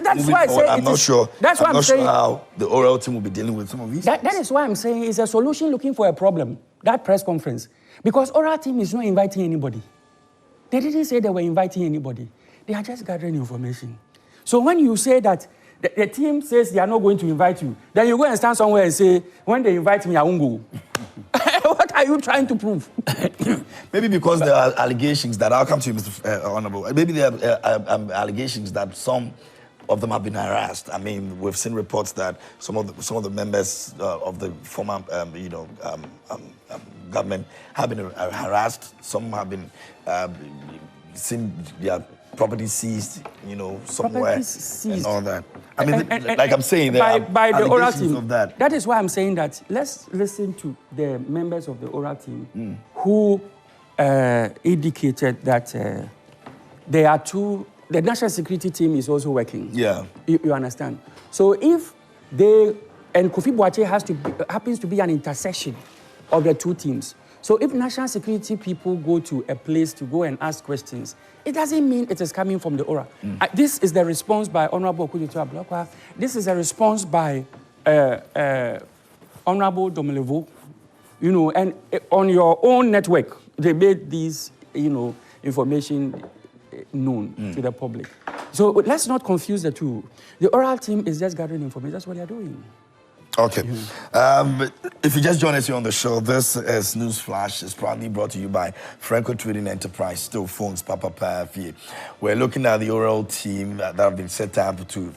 that's why I say I'm not sure. That's why I'm saying... sure how the oral team will be dealing with some of these That is why I'm saying it's a solution looking for a problem, that press conference. Because oral team is not inviting anybody. They didn't say they were inviting anybody. They are just gathering information. So when you say that the team says they are not going to invite you, then you go and stand somewhere and say, when they invite me, I won't go. What are you trying to prove? Maybe because there are allegations that, I'll come to you, Mr. Honorable. Maybe there are allegations that some of them have been harassed. I mean, we've seen reports that some of the members of the former, government have been harassed. Some have been seen their property seized, somewhere and all that. I mean, like I'm saying, by the oral team. Of that. That is why I'm saying that let's listen to the members of the oral team who indicated that there are the national security team is also working. Yeah. You understand? So if they And Kofi Boakye happens to be an intersection of the two teams. So if national security people go to a place to go and ask questions, it doesn't mean it is coming from the aura. This is the response by Honorable Kudjoe Ablakwa. This is a response by Honorable Domelevo. You know, and on your own network, they made these, you know, information known to the public. So let's not confuse the two. The oral team is just gathering information. That's what they're doing. Okay. If you just join us here on the show, this is News Flash. It's proudly brought to you by Franco Trading Enterprise, Still Phones, Papa Pafi. We're looking at the oral team that have been set up to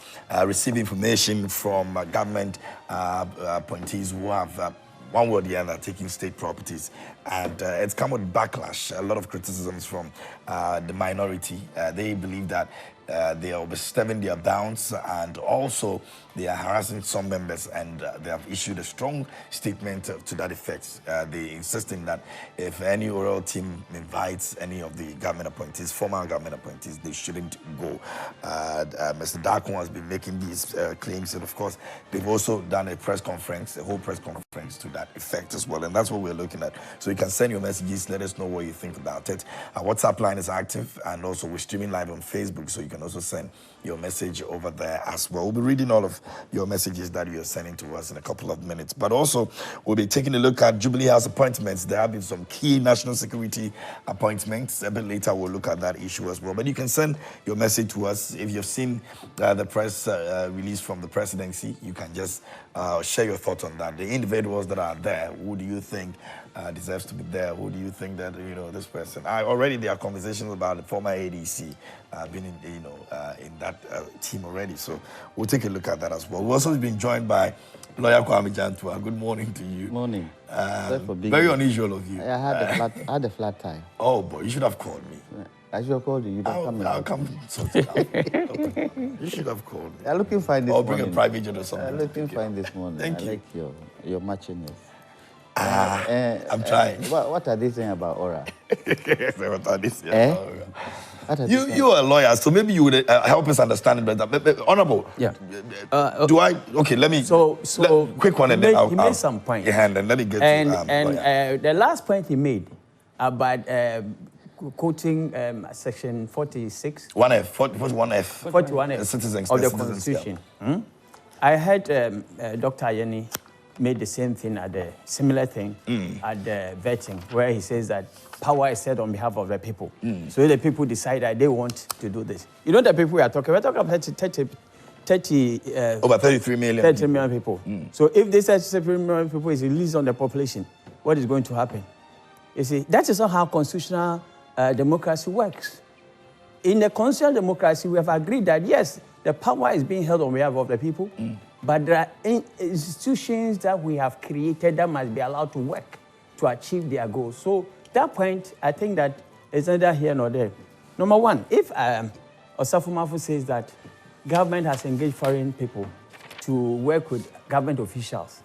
receive information from government appointees who have one way or the other taking state properties. And it's come with backlash, a lot of criticisms from the minority. They believe that they are overstepping their bounds, and also they are harassing some members, and they have issued a strong statement to that effect. They insisting that if any oral team invites any of the government appointees, former government appointees, they shouldn't go. Mr. Darko has been making these claims, and of course, they've also done a press conference, a whole press conference to that effect as well, and that's what we're looking at. So you can send your messages, let us know what you think about it. Our WhatsApp line is active, and also we're streaming live on Facebook, so you can also send your message over there as well. We'll be reading all of your messages that you're sending to us in a couple of minutes. But also, we'll be taking a look at Jubilee House appointments. There have been some key national security appointments. A bit later, we'll look at that issue as well. But you can send your message to us. If you've seen the press release from the presidency, you can just share your thoughts on that. The individuals that are there, who do you think deserves to be there? Who do you think that, you know, this person? Already there are conversations about the former ADC being in, you know, in that team already. So we'll take a look at that as well. We've also been joined by Lawyer Kwame Jantua. Good morning to you. Morning. Very unusual of you. I had a flat tire. Oh boy, you should have called me. I should have called you. You don't come in. I'll come sort it out. You should have called me. I'm looking fine this morning. Or morning. bring a private jet or something. I'm looking fine this morning. Thank you. I like your matchiness. I'm trying. What are they saying about Aura? What are they saying about Aura? You are a lawyer, so maybe you would help us understand it better. Honorable. Yeah. Do I? Okay, let me. Quick one, and then he made some points. Yeah, and then let me get to the last point he made about quoting section 46. 1F. 41F. 41F Citizens of the Constitution. I heard Dr. Ayeni made the same thing at the similar thing at the vetting, where he says that power is set on behalf of the people. So the people decide that they want to do this. You know the people we are talking about? We're talking about over 33 million. 30 million people. So if this 33 million people is released on the population, what is going to happen? You see, that is not how constitutional democracy works. In the constitutional democracy, we have agreed that yes, the power is being held on behalf of the people, but there are institutions that we have created that must be allowed to work to achieve their goals. So that point, I think that is neither here nor there. Number one, if Osafo Mafu says that government has engaged foreign people to work with government officials,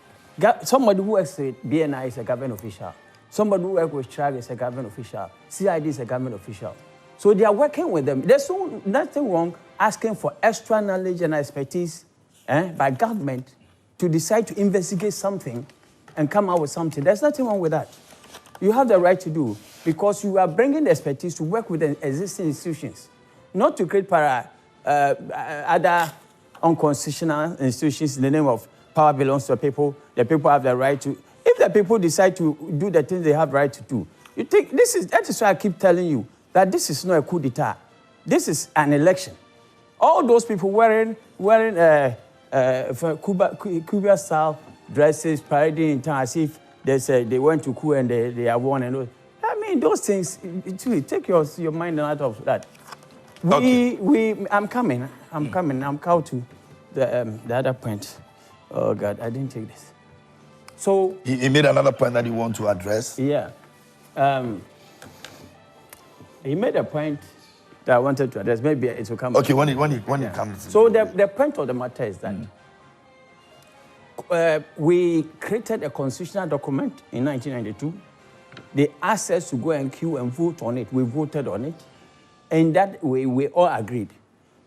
somebody who works with BNI is a government official. Somebody who works with TRAG is a government official. CID is a government official. So they are working with them. There's nothing wrong asking for extra knowledge and expertise by government to decide to investigate something and come out with something. There's nothing wrong with that. You have the right to do, because you are bringing the expertise to work with the existing institutions, not to create other unconstitutional institutions in the name of power belongs to the people have the right to. If the people decide to do the things they have right to do, you think that is why I keep telling you that this is not a coup d'etat. This is an election. All those people wearing Cuba-style dresses, parading in town as if they went to coup and they are won and all. I mean, those things, take your mind out of that. I'm coming. I'm coming to the other point. Oh, God, I didn't take this. So he made another point that you want to address. Yeah. He made a point that I wanted to address. Maybe it will come. Okay, when it comes. So the point of the matter is that we created a constitutional document in 1992. They asked us to go and queue and vote on it. We voted on it. And that way, we all agreed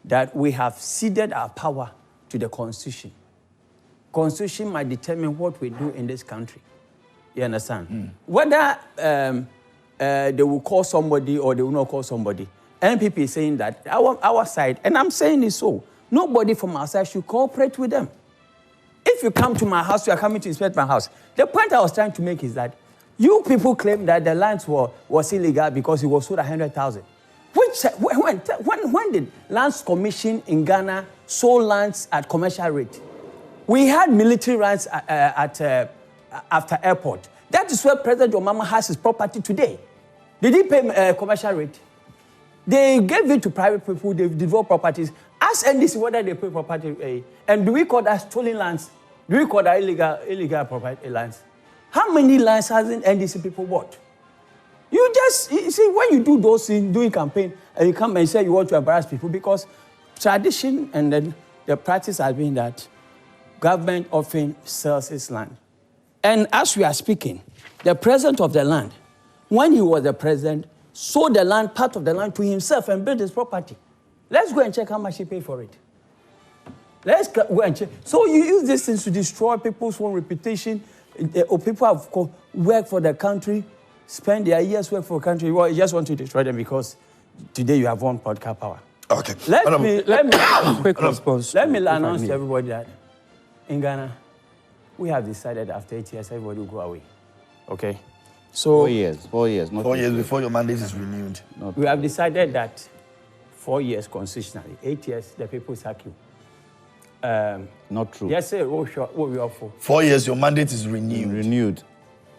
that we have ceded our power to the Constitution. Constitution might determine what we do in this country. You understand? Whether they will call somebody or they will not call somebody. NPP is saying that our side, and I'm saying it so, nobody from our side should cooperate with them. If you come to my house, you are coming to inspect my house. The point I was trying to make is that you people claim that the lands was illegal because it was sold 100,000. When did Lands Commission in Ghana sold lands at commercial rate? We had military lands after airport. That is where President Mahama has his property today. Did he pay commercial rate? They gave it to private people. They developed properties. Ask NDC whether they pay property. And do we call that stolen lands? Do we call that illegal property lands? How many lands hasn't NDC people bought? You see, when you do those things, doing campaign, and you come and say you want to embarrass people, because tradition and then the practice has been that government often sells its land. And as we are speaking, the president of the land, when he was the president, sold the land, part of the land to himself and built his property. Let's go and check how much he paid for it. Let's go and check. So you use these things to destroy people's own reputation, or people have worked for the country, spend their years work for the country. Well, you just want to destroy them because today you have one podcast power. Okay. Let me quick response. Let me announce to everybody that in Ghana, we have decided after 8 years, everybody will go away. Okay? So 4 years. 4 years. Not 4 years before your mandate is renewed. We have decided that 4 years constitutionally, 8 years, the people sack you. Not true. Yes, sir. What we are for? 4 years, your mandate is renewed. Renewed.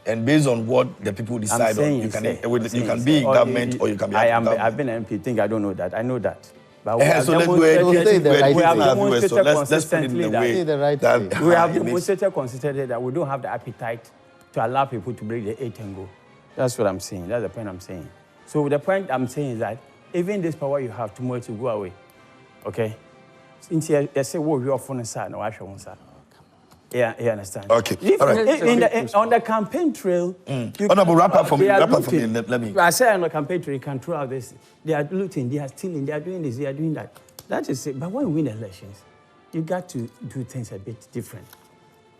And based on what the people decide on, you can be in government or you can be out of government. I've been an MP. Think I don't know that. I know that. But So let's demonstrated consistently that we have demonstrated consistently that we don't have the appetite to allow people to break the 8 and go. That's what I'm saying. That's the point I'm saying. So the point I'm saying is that even this power you have tomorrow to go away, okay? Since you say, "What you are for side, no, I shall one side." Yeah, you understand. Okay. All right. On the campaign trail, wrap up for me. Let me. I say on the campaign trail, you can throw out this. They are looting, they are stealing, they are doing this, they are doing that. That is it. But when you win elections, you got to do things a bit different.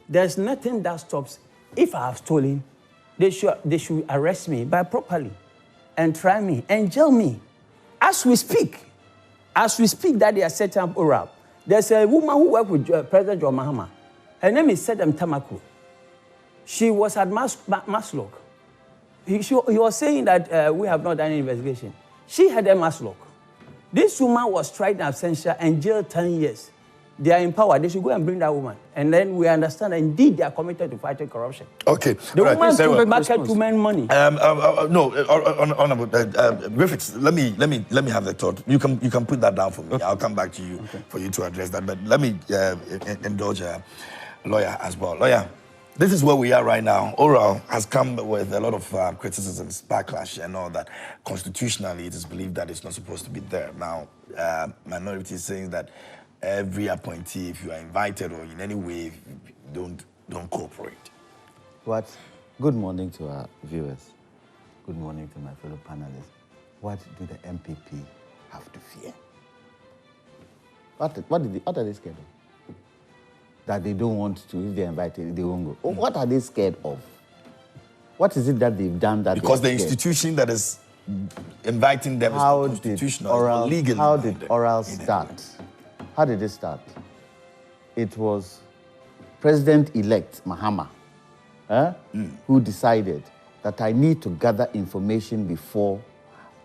There's nothing that stops. If I have stolen, they should arrest me, but properly, and try me and jail me. As we speak that they are setting up ORAP. There's a woman who worked with President John Mahama. Her name is Sedem Tamako. She was at Maslock. He was saying that we have not done any investigation. She had a Maslock. This woman was tried in absentia and jailed 10 years. They are in power. They should go and bring that woman. And then we understand that indeed they are committed to fighting corruption. Okay. The woman took market to men money. No, Honorable Griffiths, let me have the thought. You can put that down for me. Okay. I'll come back to you for you to address that. But let me indulge a lawyer as well. Lawyer, this is where we are right now. Oral has come with a lot of criticisms, backlash, and all that. Constitutionally, it is believed that it's not supposed to be there. Now, minority is saying that every appointee, if you are invited or in any way, don't cooperate. What? Good morning to our viewers. Good morning to my fellow panelists. What do the NPP have to fear? What are they scared of? That they don't want to, if they're invited, they won't go. What are they scared of? What is it that they've done that because the institution that is inviting them is constitutional, legal. How did Oral start? How did it start? It was President-elect Mahama who decided that I need to gather information before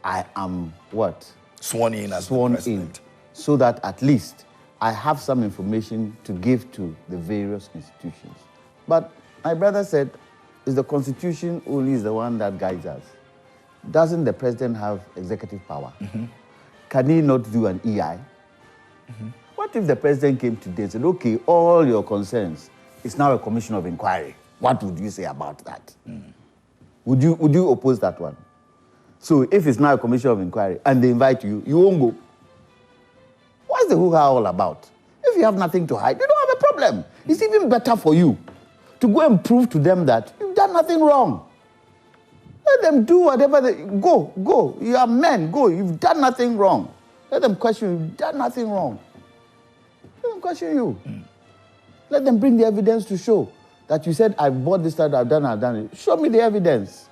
I am what? Sworn in as the president. So that at least I have some information to give to the various institutions. But my brother said, is the Constitution only is the one that guides us? Doesn't the president have executive power? Can he not do an EI? What if the president came today and said, okay, all your concerns is now a commission of inquiry? What would you say about that? Would you oppose that one? So if it's now a commission of inquiry and they invite you, you won't go. What's the hoo-ha all about? If you have nothing to hide, you don't have a problem. It's even better for you to go and prove to them that you've done nothing wrong. Let them do whatever they... Go. You are men. Go. You've done nothing wrong. Let them question you. You've done nothing wrong. Let them question you. Let them bring the evidence to show that you said, I bought this, that I've done it. Show me the evidence.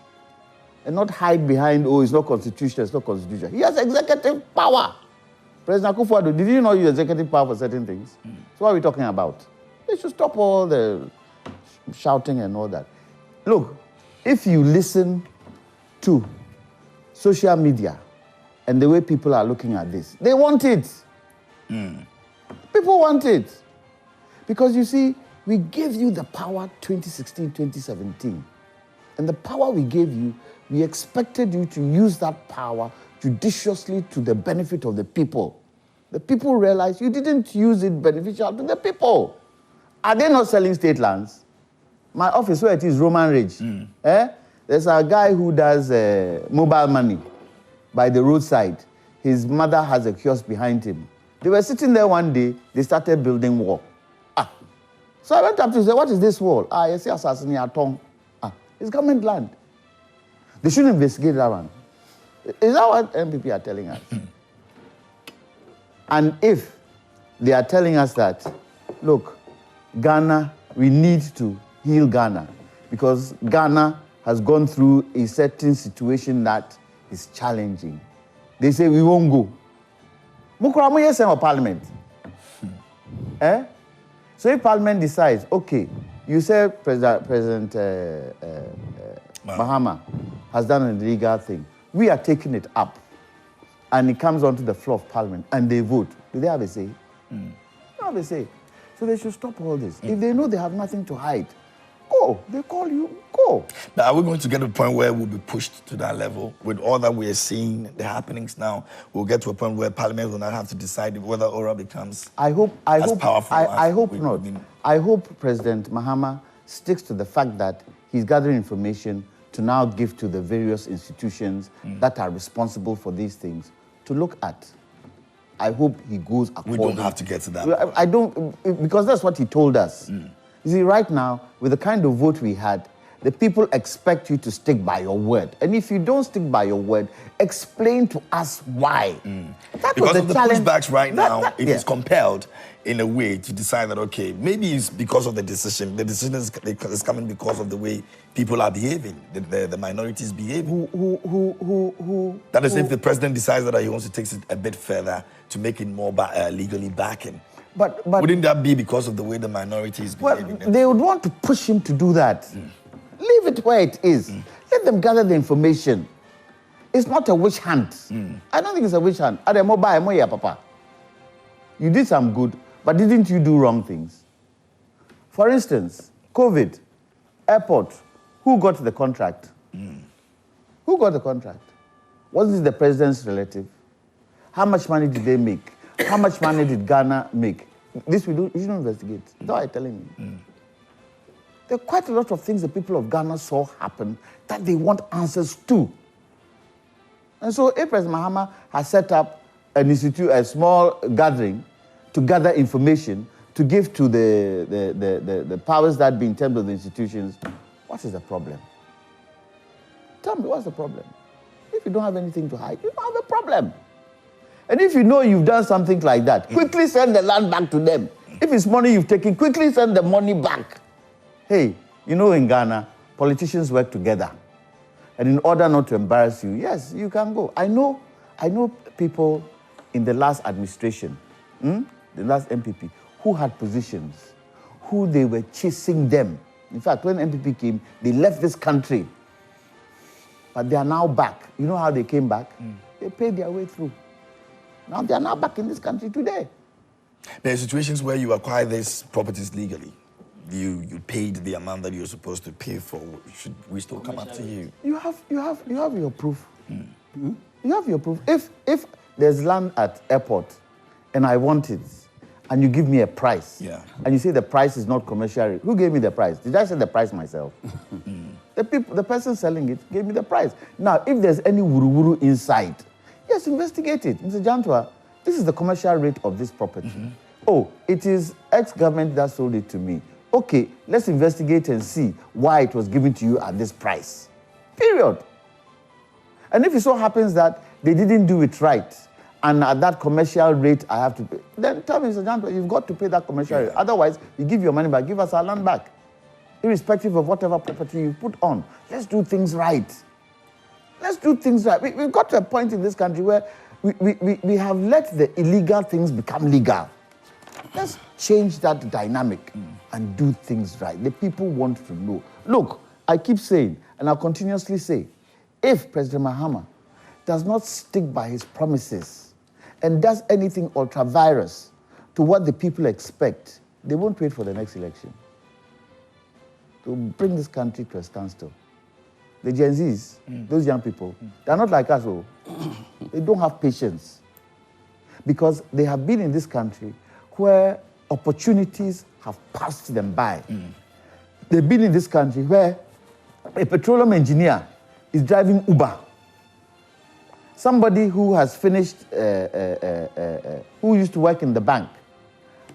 And not hide behind, oh, it's not constitutional, it's not constitutional. He has executive power. President Akufo-Addo, did you know you have executive power for certain things? So what are we talking about? They should stop all the shouting and all that. Look, if you listen to social media and the way people are looking at this, they want it. People want it. Because you see, we gave you the power 2016, 2017. And the power we gave you, we expected you to use that power judiciously to the benefit of the people. The people realized you didn't use it beneficial to the people. Are they not selling state lands? My office, where it is, Roman Ridge. There's a guy who does mobile money by the roadside. His mother has a kiosk behind him. They were sitting there one day, they started building wall. So I went up to say, what is this wall? You see, assassin Atong. It's government land. They should investigate that one. Is that what NPP are telling us? And if they are telling us that, look, Ghana, we need to heal Ghana because Ghana has gone through a certain situation that is challenging. They say we won't go. Mukuramu yes or Parliament. So if Parliament decides, okay, you say President Mahama has done an illegal thing. We are taking it up. And it comes onto the floor of Parliament and they vote. Do they have a say? They have a say. So they should stop all this. If they know they have nothing to hide, go. They call you, go. Now, are we going to get to a point where we'll be pushed to that level? With all that we are seeing, the happenings now, we'll get to a point where Parliament will not have to decide whether Ora becomes powerful. I hope not. I hope President Mahama sticks to the fact that he's gathering information to now give to the various institutions that are responsible for these things to look at. I hope he goes according. We don't have to get to that. I don't, because that's what he told us. You see, right now, with the kind of vote we had, the people expect you to stick by your word. And if you don't stick by your word, explain to us why. Because of the pushbacks right now, it is compelled in a way to decide that, okay, maybe it's because of the decision. The decision is coming because of the way people are behaving, the minorities behaving. That is if the president decides that he wants to take it a bit further to make it more legally backing. But wouldn't that be because of the way the minorities behaving? Well, they would want to push him to do that. Leave it where it is. Let them gather the information. It's not a witch hunt. I don't think it's a witch hunt. Papa. You did some good, but didn't you do wrong things? For instance, COVID, airport, who got the contract? Who got the contract? Was it the president's relative? How much money did they make? How much money did Ghana make? This we do. You should investigate. That's what I'm telling you. There are quite a lot of things the people of Ghana saw happen that they want answers to. And so if President Mahama has set up an institute, a small gathering to gather information, to give to the powers that be in terms of the institutions, what is the problem? Tell me, what's the problem? If you don't have anything to hide, you don't have a problem. And if you know you've done something like that, quickly send the land back to them. If it's money you've taken, quickly send the money back. Hey, you know in Ghana, politicians work together. And in order not to embarrass you, yes, you can go. I know people in the last administration, the last NPP, who had positions, who they were chasing them. In fact, when NPP came, they left this country. But they are now back. You know how they came back? They paid their way through. Now they are now back in this country today. There are situations where you acquire these properties legally. You paid the amount that you're supposed to pay for. Should we still come up to you? You have your proof. You have your proof. If there's land at airport and I want it, and you give me a price, and you say the price is not commercial, who gave me the price? Did I set the price myself? The person selling it gave me the price. Now, if there's any wuru-wuru inside, yes, investigate it. Mr. Jantua, this is the commercial rate of this property. Oh, it is ex-government that sold it to me. Okay, let's investigate and see why it was given to you at this price. Period. And if it so happens that they didn't do it right, and at that commercial rate I have to pay, then tell me, Mr. Janto, you've got to pay that commercial rate. Otherwise, you give your money back, give us our land back. Irrespective of whatever property you put on. Let's do things right. Let's do things right. We've got to a point in this country where we have let the illegal things become legal. Let's change that dynamic and do things right. The people want to know. Look, I keep saying, and I'll continuously say, if President Mahama does not stick by his promises and does anything ultra-virus to what the people expect, they won't wait for the next election to bring this country to a standstill. The Gen Zs, those young people, they're not like us. They don't have patience because they have been in this country where opportunities have passed them by. They've been in this country where a petroleum engineer is driving Uber. Somebody who has finished, who used to work in the bank.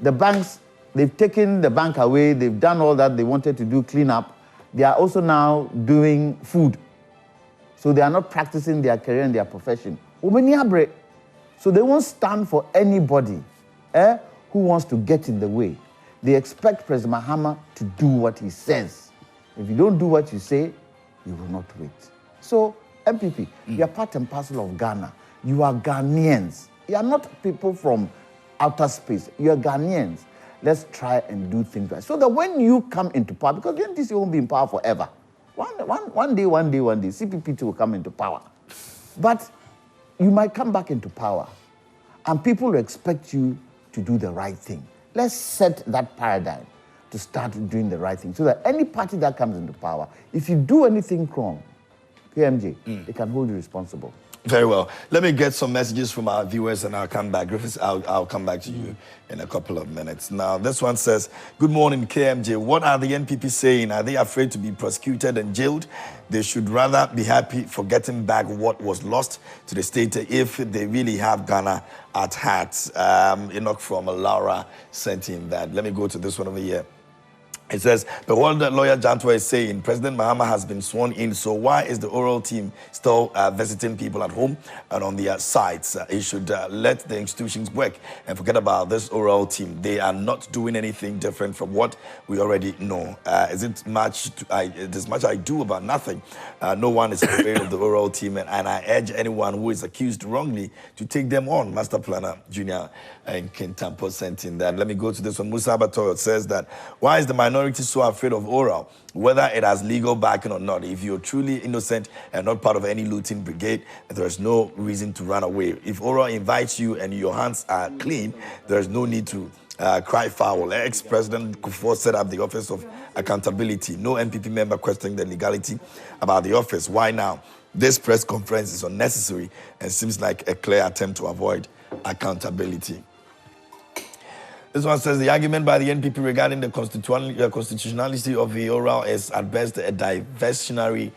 The banks, they've taken the bank away, they've done all that they wanted to do, clean up. They are also now doing food. So they are not practicing their career and their profession. So they won't stand for anybody who wants to get in the way. They expect President Mahama to do what he says. If you don't do what you say, you will not wait. So, NPP, you are part and parcel of Ghana. You are Ghanaians. You are not people from outer space. You are Ghanaians. Let's try and do things right. So that when you come into power, because the NDC won't be in power forever. One day, CPP will come into power. But you might come back into power, and people will expect you to do the right thing. Let's set that paradigm to start doing the right thing, so that any party that comes into power, if you do anything wrong, KMJ, they can hold you responsible. Very well. Let me get some messages from our viewers and I'll come back. Griffiths, I'll come back to you in a couple of minutes. Now, this one says, good morning, KMJ. What are the NPP saying? Are they afraid to be prosecuted and jailed? They should rather be happy for getting back what was lost to the state if they really have Ghana at heart. Enoch from Laura sent in that. Let me go to this one over here. It says, the word that lawyer Janto is saying, President Mahama has been sworn in, so why is the oral team still visiting people at home and on their sites? He should let the institutions work and forget about this oral team. They are not doing anything different from what we already know. It is much I do about nothing. No one is afraid of the oral team, and I urge anyone who is accused wrongly to take them on. Master Planner Junior and Kintampo sent in that. Let me go to this one. Musa Batoyo says that, why is the minority so afraid of oral, whether it has legal backing or not? If you're truly innocent and not part of any looting brigade, there is no reason to run away. If oral invites you and your hands are clean, there is no need to cry foul. Ex-President Kufuor set up the Office of Accountability. No NPP member questioning the legality about the office. Why now? This press conference is unnecessary and seems like a clear attempt to avoid accountability. This one says the argument by the NPP regarding the constitutionality of the oral is at best a diversionary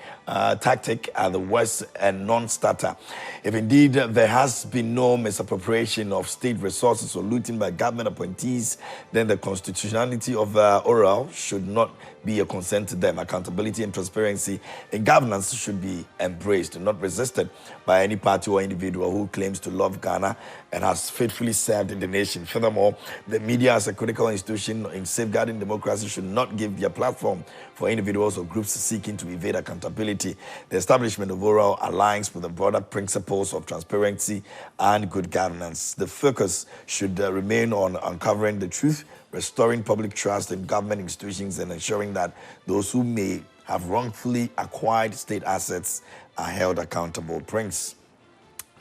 tactic at the worst and non-starter. If indeed there has been no misappropriation of state resources or looting by government appointees, then the constitutionality of oral should not be a concern to them. Accountability and transparency in governance should be embraced, not resisted by any party or individual who claims to love Ghana and has faithfully served in the nation. Furthermore, the media as a critical institution in safeguarding democracy should not give their platform for individuals or groups seeking to evade accountability. The establishment of oral aligns with the broader principles of transparency and good governance. The focus should remain on uncovering the truth, restoring public trust in government institutions, and ensuring that those who may have wrongfully acquired state assets are held accountable. Prince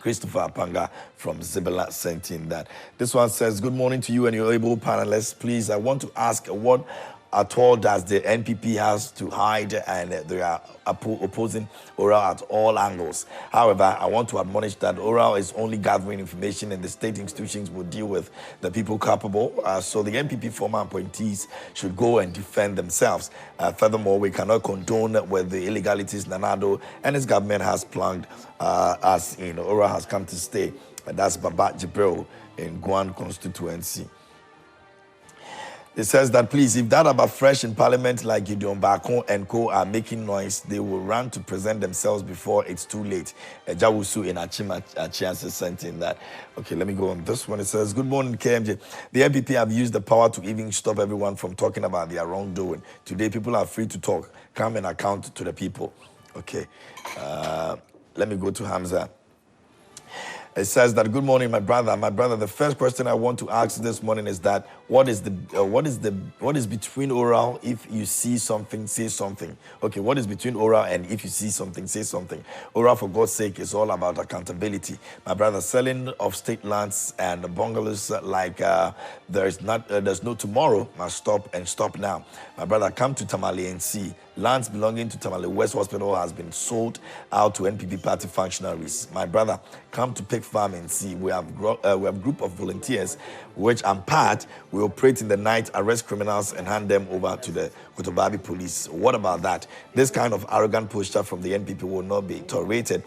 Christopher Apanga from Zibela sent in that. This one says, good morning to you and your able panelists. Please, I want to ask what at all does the NPP has to hide, and they are opposing oral at all angles. However, I want to admonish that oral is only gathering information and the state institutions will deal with the people capable. So the NPP former appointees should go and defend themselves. Furthermore, we cannot condone with the illegalities Nanado and his government has plunged as in. Oral has come to stay. That's Baba Jibril in Guan constituency. It says that, please, if that about fresh in parliament like Gideon Bako and co are making noise, they will run to present themselves before it's too late. Jawusu in Achima sent in that. Okay, let me go on this one. It says, good morning, KMJ. The NPP have used the power to even stop everyone from talking about their wrongdoing. Today, people are free to talk. Come and account to the people. Okay. Let me go to Hamza. It says that, good morning, my brother. My brother, the first question I want to ask this morning is that what is between oral? If you see something, say something. Okay, what is between oral and if you see something, say something? Oral, for God's sake, is all about accountability. My brother, selling of state lands and bungalows like there's no tomorrow must stop and stop now. My brother, come to Tamale and see. Lands belonging to Tamale West Hospital has been sold out to NPP party functionaries. My brother, come to Pig Farm and see. We have a group of volunteers, which I'm part. We operate in the night, arrest criminals, and hand them over to the Kotobabi police. What about that? This kind of arrogant posture from the NPP will not be tolerated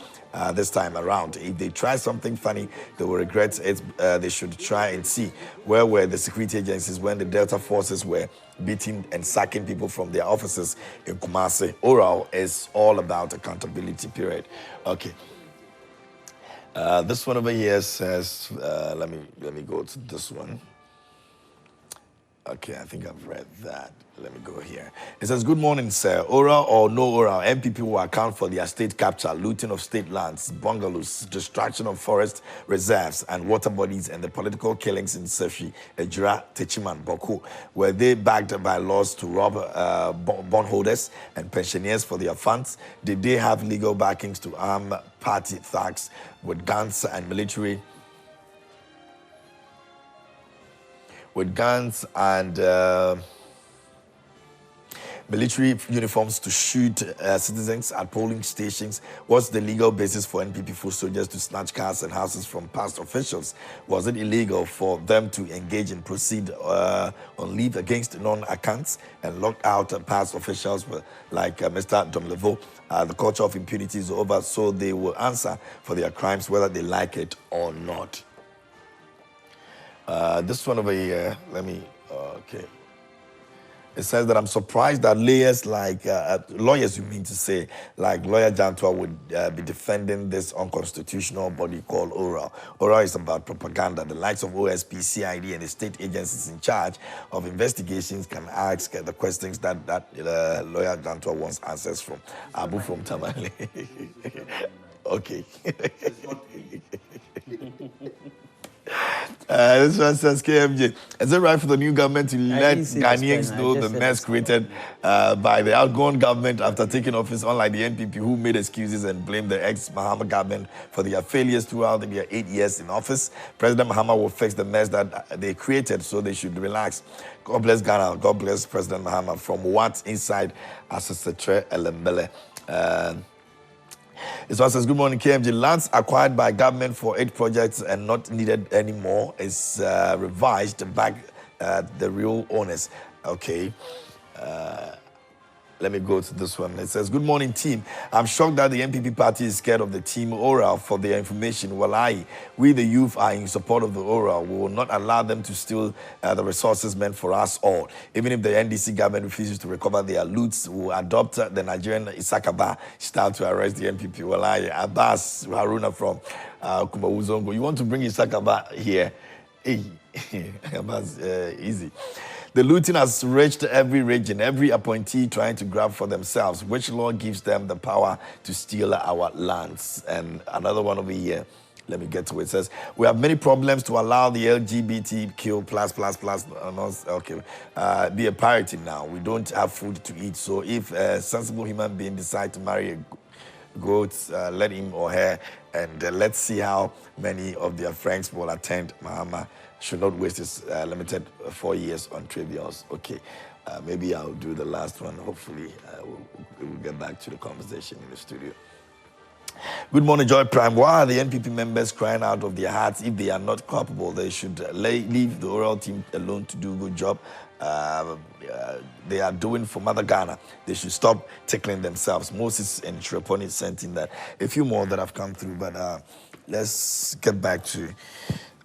this time around. If they try something funny, they will regret it. They should try and see where were the security agencies when the Delta forces were beating and sacking people from their offices in Kumasi. Oral is all about accountability, period. Okay. This one over here says, let me go to this one. Okay, I think I've read that. Let me go here. It says, good morning, sir. Oral or no oral, NPP will account for their state capture, looting of state lands, bungalows, destruction of forest reserves and water bodies, and the political killings in Sefi, Ejura, Techiman, Boko. Were they backed by laws to rob bondholders and pensioners for their funds? Did they have legal backings to arm party thugs with guns and military? With guns and military uniforms to shoot citizens at polling stations? What's the legal basis for NPP foot soldiers to snatch cars and houses from past officials? Was it illegal for them to engage in proceed on leave against non-accounts and lock out past officials like Mr. Domlevo? The culture of impunity is over, so they will answer for their crimes whether they like it or not. This one over here, okay. It says that I'm surprised that lawyers, you mean to say, like Lawyer Jantua would be defending this unconstitutional body called Oral. Oral is about propaganda. The likes of OSP, CID, and the state agencies in charge of investigations can ask the questions that Lawyer Jantua wants answers from. Abu from Tamale. Okay. This one says, KMJ, is it right for the new government to let Ghanaians know the mess created by the outgoing government after taking office, unlike the NPP, who made excuses and blamed the ex-Mahama government for their failures throughout their 8 years in office? President Mahama will fix the mess that they created, so they should relax. God bless Ghana. God bless President Mahama. From what's inside Asasetre Elembele. This one says, good morning, KMG. Lands acquired by government for 8 projects and not needed anymore is revised back the real owners. Okay. Let me go to this one. It says, good morning, team. I'm shocked that the NPP party is scared of the team Oral for their information. Wallahi, we the youth are in support of the Oral. We will not allow them to steal the resources meant for us all. Even if the NDC government refuses to recover their loots, we will adopt the Nigerian Isakaba style to arrest the NPP. Wallahi, Abbas Haruna from Kumawuzongo. You want to bring Isakaba here? Hey, Abbas, easy. The looting has reached every region, every appointee trying to grab for themselves. Which law gives them the power to steal our lands? And another one over here, let me get to it. It says, we have many problems to allow the LGBTQ be a priority now. We don't have food to eat. So if a sensible human being decides to marry a goat, let him or her, and let's see how many of their friends will attend. Mahama should not waste his limited 4 years on trivials. Okay, maybe I'll do the last one. Hopefully, we'll get back to the conversation in the studio. Good morning, Joy Prime. Why are the NPP members crying out of their hearts? If they are not culpable, they should leave the oral team alone to do a good job. They are doing for Mother Ghana. They should stop tickling themselves. Moses and Shreponi sent in that. A few more that have come through, but let's get back to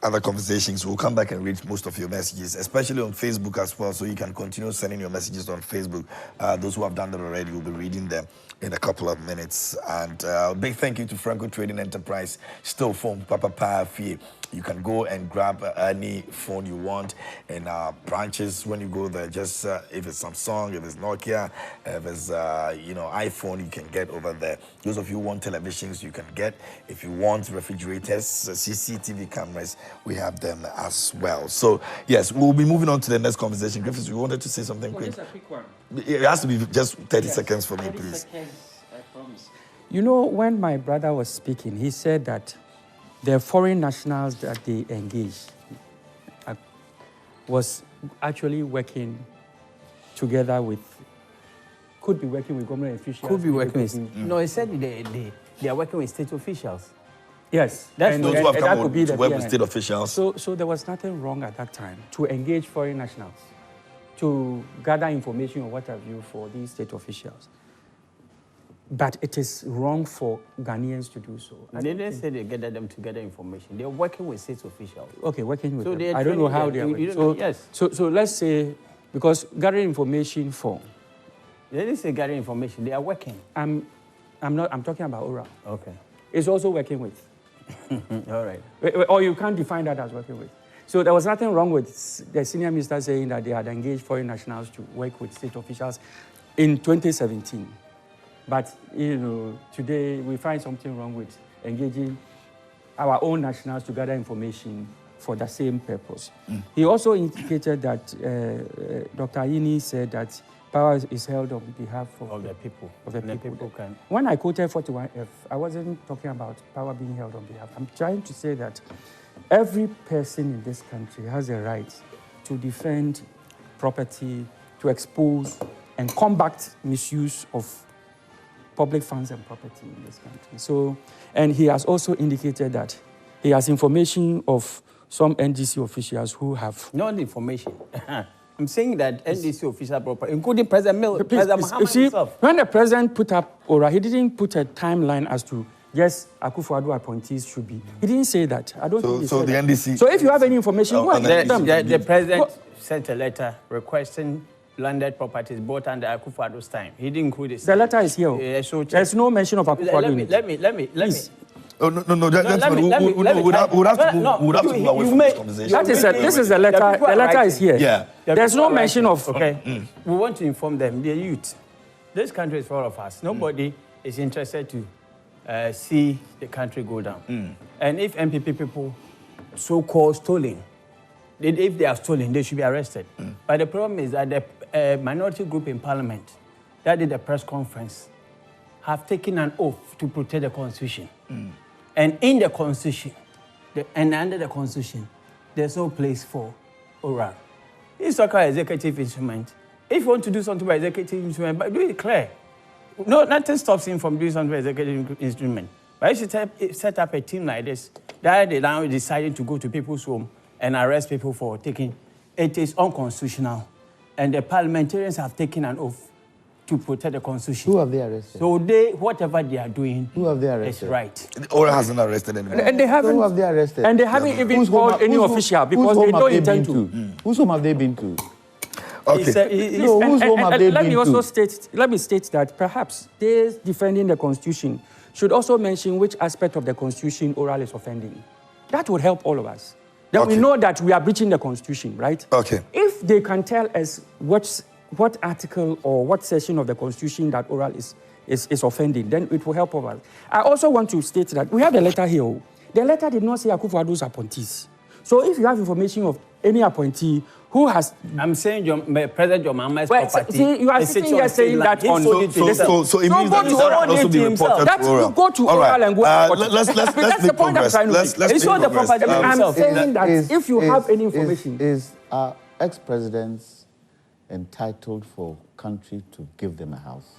other conversations. We'll come back and read most of your messages, especially on Facebook as well, so you can continue sending your messages on Facebook. Those who have done that already, we'll be reading them in a couple of minutes. And big thank you to Franco Trading Enterprise, still phone Papa Pafi. You can go and grab any phone you want in our branches when you go there. Just if it's Samsung, if it's Nokia, if it's iPhone, you can get over there. Those of you who want televisions, you can get. If you want refrigerators, CCTV cameras, we have them as well. So yes, we'll be moving on to the next conversation. Griffiths, you wanted to say something quick? Just a quick one. It has to be just 30 seconds for me, please. 30 seconds, I promise. You know, when my brother was speaking, he said that the foreign nationals that they engaged was actually working together with, could be working with government officials. Could be working with, no, he said they are working with state officials. Yes. Those who have come to work with state officials. So there was nothing wrong at that time to engage foreign nationals, to gather information or what have you for these state officials. But it is wrong for Ghanaians to do so. They didn't say they gather them to gather information. They're working with state officials. Okay, working with so them. I don't know how they are working. Yes. So let's say, because gathering information for... They didn't say gathering information. They are working. I'm talking about oral. Okay. It's also working with. All right. Or you can't define that as working with. So there was nothing wrong with the senior minister saying that they had engaged foreign nationals to work with state officials in 2017. But, you know, today we find something wrong with engaging our own nationals to gather information for the same purpose. He also indicated that Dr. Ayini said that power is held on behalf of the people. Of the people. People can. When I quoted 41F, I wasn't talking about power being held on behalf. I'm trying to say that every person in this country has a right to defend property, to expose and combat misuse of public funds and property in this country. So, and he has also indicated that he has information of some NDC officials who have... Not information. I'm saying that NDC official property, including President Mahama himself. When the president put up ORA, he didn't put a timeline as to, yes, Akufo-Addo appointees should be. He didn't say that. I don't think he so said the that. NDC... So if you have any information, go and get them. The president sent a letter requesting landed properties bought under Akufo-Addo's time. He didn't include it. The letter is here. So there's no mention of Akufo-Addo. Let me. Oh, no, gentlemen, we'd have to move away from this conversation. This is the letter. The letter is here. Yeah. There's no mention of... Okay. We want to inform them, the youth. This country is for all of us. Nobody is interested to see the country go down. And if NPP people so-called stolen, if they are stolen, they should be arrested. But the problem is that the minority group in parliament that did a press conference have taken an oath to protect the constitution. And in the constitution, and under the constitution, there's no place for oral. It's like an executive instrument. If you want to do something by executive instrument, but do it clear. No, nothing stops him from doing something by executive instrument. But if you set up a team like this, that they now decided to go to people's home and arrest people for taking, it is unconstitutional. And the parliamentarians have taken an oath to protect the constitution. Who have they arrested? So whatever they are doing, who have they arrested? is right. Or hasn't arrested anyone. And they haven't. Who have they arrested? And they haven't even called any official because they don't intend to. Whose home have they been to? Okay. Whose home have they been to? Let me state that perhaps they defending the constitution should also mention which aspect of the constitution oral is offending. That would help all of us. Then we know that we are breaching the constitution, right? Okay. If they can tell us what article or what section of the constitution that oral is offending, then it will help us. I also want to state that we have the letter here. The letter did not say Akufo-Addo's appointees. So if you have information of any appointee who has... I'm saying President John Mahama's property. See, you are sitting here saying that on... So it means that this can also be reported to oral. You go to oral and go... Let's make progress. Let's make progress. I'm saying that if you have any information... Is ex-presidents entitled for country to give them a house?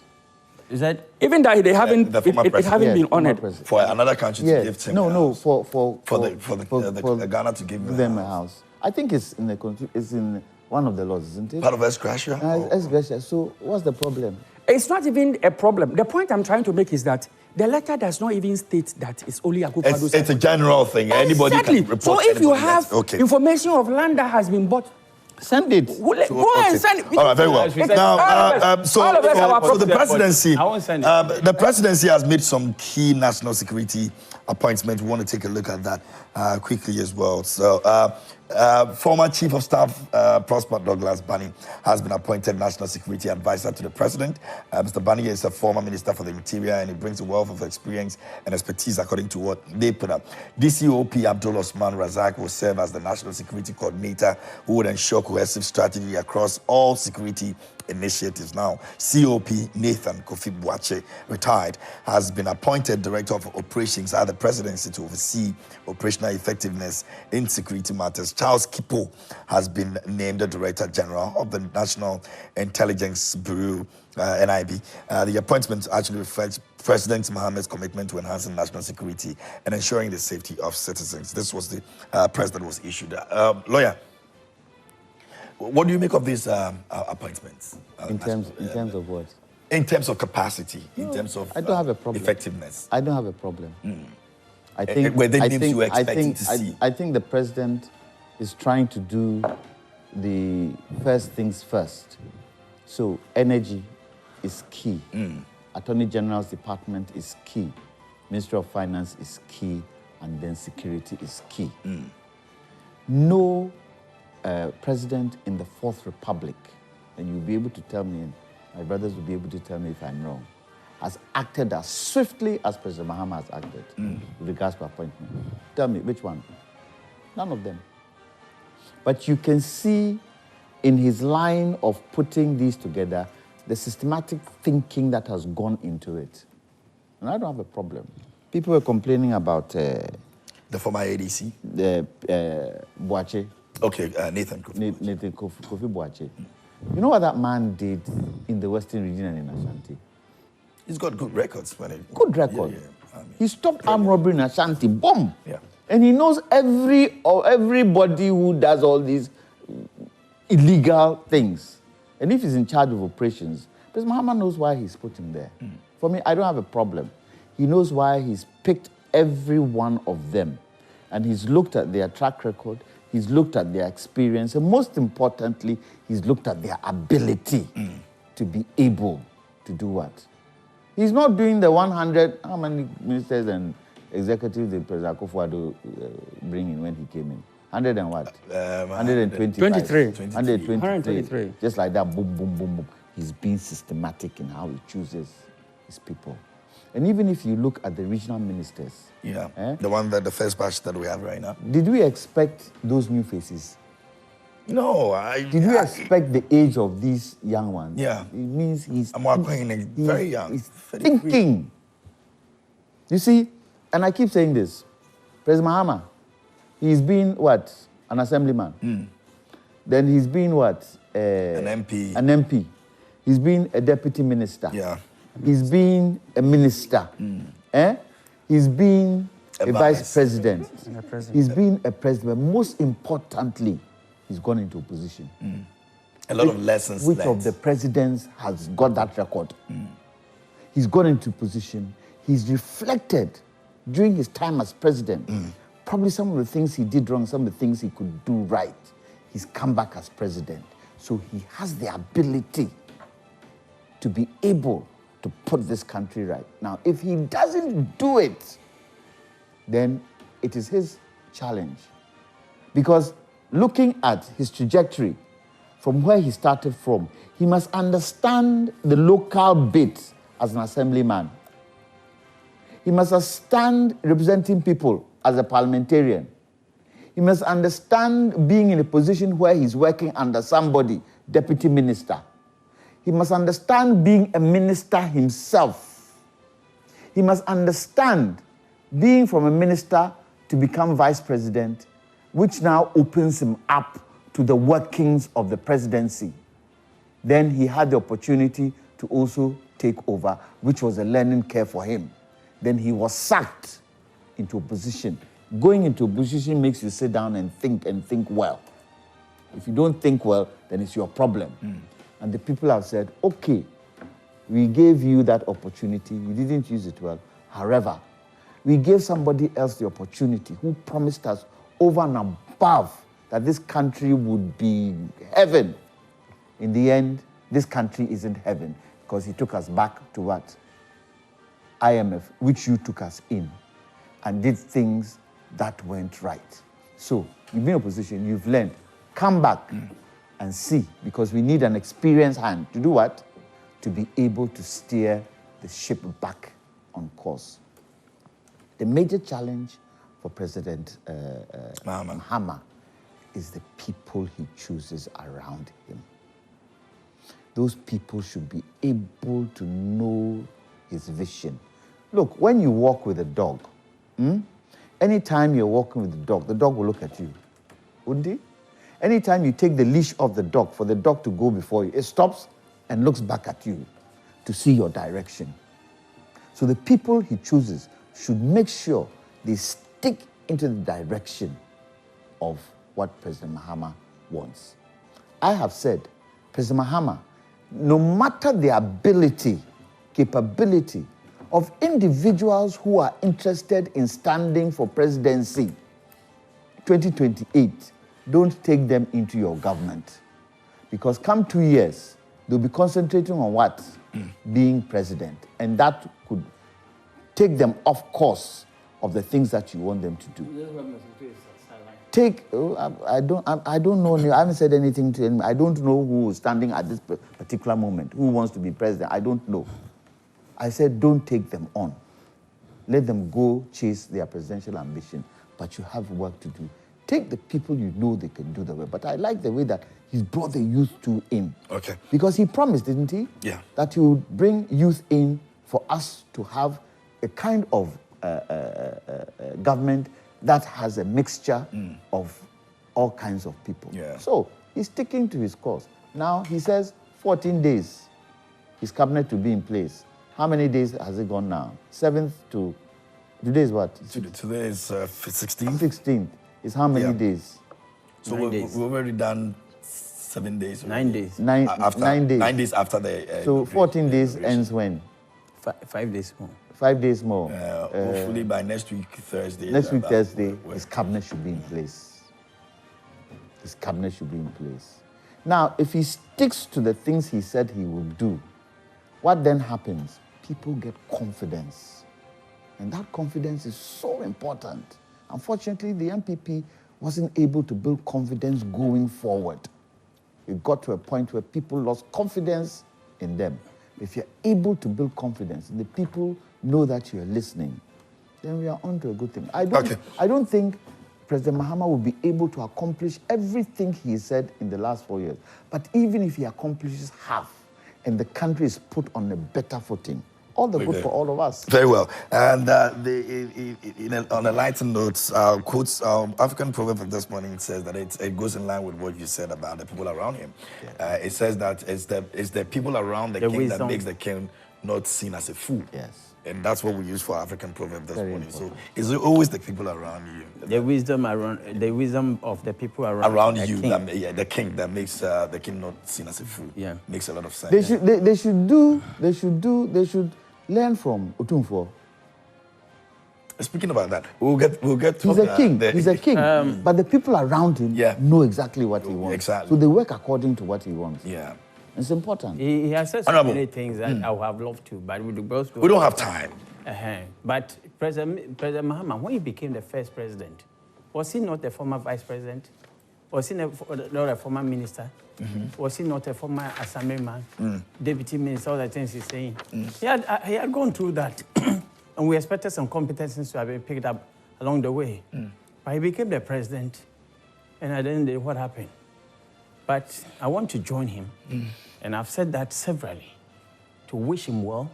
Is that... Even that they haven't, it haven't been honored. For another country to give them a house. For Ghana to give them a house. I think it's in one of the laws, isn't it? Part of ex gratia? Ex gratia. So what's the problem? It's not even a problem. The point I'm trying to make is that the letter does not even state that it's only Akufo-Addo. It's a general thing. Anybody exactly. can report. So if you have information of land that has been bought, send it. Go ahead and send it. All right, very well. Now, so the presidency, I won't send it. The presidency has made some key national security appointments. We want to take a look at that quickly as well. So, former Chief of Staff Prosper Douglas Bani has been appointed National Security Advisor to the President. Mr. Bani is a former Minister for the Interior, and he brings a wealth of experience and expertise, according to what they put up. DCOP Abdul Osman Razak will serve as the National Security Coordinator, who would ensure cohesive strategy across all security initiatives. Now, COP Nathan Kofi Boakye, retired, has been appointed Director of Operations at the Presidency to oversee operational effectiveness in security matters. Charles Kipo has been named the Director General of the National Intelligence Bureau, NIB. The appointment actually reflects President Mahama's commitment to enhancing national security and ensuring the safety of citizens. This was the press that was issued. Lawyer, what do you make of these appointments? In terms of what? In terms of capacity, in terms of I don't have a problem. Effectiveness. I don't have a problem. I think the president is trying to do the first things first. So energy is key. Attorney General's department is key. Ministry of Finance is key, and then security is key. No president in the Fourth Republic, and you'll be able to tell me, my brothers will be able to tell me if I'm wrong, has acted as swiftly as President Mahama has acted with regards to appointment. Tell me, which one? None of them. But you can see in his line of putting these together, the systematic thinking that has gone into it. And I don't have a problem. People were complaining about the former ADC? Boakye. Okay, Nathan Kofi Boakye. You know what that man did in the Western region and in Ashanti? He's got good records. Good record. Yeah. He stopped armed robbery in Ashanti. Boom. Yeah. And he knows everybody who does all these illegal things. And if he's in charge of operations, President Mahama knows why he's put him there. For me, I don't have a problem. He knows why he's picked every one of them. And he's looked at their track record, he's looked at their experience, and most importantly, he's looked at their ability to be able to do what? He's not doing the 100, how many ministers and executives did President Akufo-Addo bring in when he came in? 100 and what? 123. Just like that, boom, boom, boom, boom. He's being systematic in how he chooses his people. And even if you look at the regional ministers... the first batch that we have right now. Did we expect those new faces? No, Did we expect the age of these young ones? Yeah. It means he's very young. He's thinking. You see, and I keep saying this, President Mahama, he's been what? An assemblyman. Then he's been what? An MP. An MP. He's been a deputy minister. Yeah. He's been a minister. He's been a vice president. He's been a president. But most importantly, he's gone into opposition. A lot of lessons Which learned. of the presidents has got that record? He's gone into position. He's reflected during his time as president. Probably some of the things he did wrong, some of the things he could do right. He's come back as president. So he has the ability to be able to put this country right. Now, if he doesn't do it, then it is his challenge. Because looking at his trajectory from where he started from, he must understand the local bit as an assemblyman. He must understand representing people as a parliamentarian. He must understand being in a position where he's working under somebody, deputy minister. He must understand being a minister himself. He must understand being from a minister to become vice president, which now opens him up to the workings of the presidency. Then he had the opportunity to also take over, which was a learning curve for him. Then he was sacked into opposition. Going into opposition makes you sit down and think well. If you don't think well, then it's your problem. And the people have said, okay, We gave you that opportunity. You didn't use it well. However, we gave somebody else the opportunity who promised us over and above that this country would be heaven. In the end, this country isn't heaven because he took us back to what? IMF, which you took us in, and did things that weren't right. So you've been in a position, you've learned. Come back and see, because we need an experienced hand to do what? To be able to steer the ship back on course. The major challenge for President Mahama is the people he chooses around him. Those people should be able to know his vision. Look, when you walk with a dog, anytime you're walking with the dog will look at you, wouldn't he? Anytime you take the leash off the dog for the dog to go before you, it stops and looks back at you to see your direction. So the people he chooses should make sure they stick into the direction of what President Mahama wants. I have said, President Mahama, no matter the ability, capability of individuals who are interested in standing for presidency 2028, don't take them into your government. Because come 2 years, they'll be concentrating on what? Being president. And that could take them off course of the things that you want them to do. I don't know. I haven't said anything to him. I don't know who is standing at this particular moment, who wants to be president. I don't know. I said, don't take them on. Let them go chase their presidential ambition. But you have work to do. Take the people you know they can do the work. But I like the way that he's brought the youth to in. Okay. Because he promised, didn't he? Yeah. That he would bring youth in for us to have a kind of government that has a mixture of all kinds of people. Yeah. So he's sticking to his course. Now he says 14 days his cabinet to be in place. How many days has it gone now? 7th to, today is what? Today is 16th. 16th is how many days? So we've already done 7 days. 9 days. 9 days. 9 days after the... so 14 days ends when? 5 days more. 5 days more. Hopefully by next week, Thursday. Next week, Thursday, his cabinet should be in place. His cabinet should be in place. Now, if he sticks to the things he said he would do, what then happens? People get confidence. And that confidence is so important. Unfortunately, the NPP wasn't able to build confidence going forward. It got to a point where people lost confidence in them. If you're able to build confidence, and the people know that you're listening, then we are on to a good thing. I don't think President Mahama will be able to accomplish everything he said in the last 4 years. But even if he accomplishes half, and the country is put on a better footing, all the good for all of us. Very well. And on a lighter note, quotes African proverb of this morning says that it goes in line with what you said about the people around him. Yeah. It says that it's the people around the king wisdom that makes the king not seen as a fool. Yes. And that's what we use for African proverb this morning. Important. So it's always the people around you. The wisdom of the people around you. King. The king that makes the king not seen as a fool. Yeah. Makes a lot of sense. They should learn from Otumfuo. Speaking about that, we'll get to He's a king. He's a king. But the people around him know exactly what he wants. Exactly. So they work according to what he wants. Yeah. It's important. He has said so many things that I would have loved to, but we don't have time. But President Mahama, when he became the first president, was he not a former vice president? Was he not a former minister? Was he not a former assemblyman, deputy minister, all the things he's saying? He had gone through that. And we expected some competencies to have been picked up along the way. But he became the president, and at the end of the day, what happened? But I want to join him, and I've said that severally, to wish him well.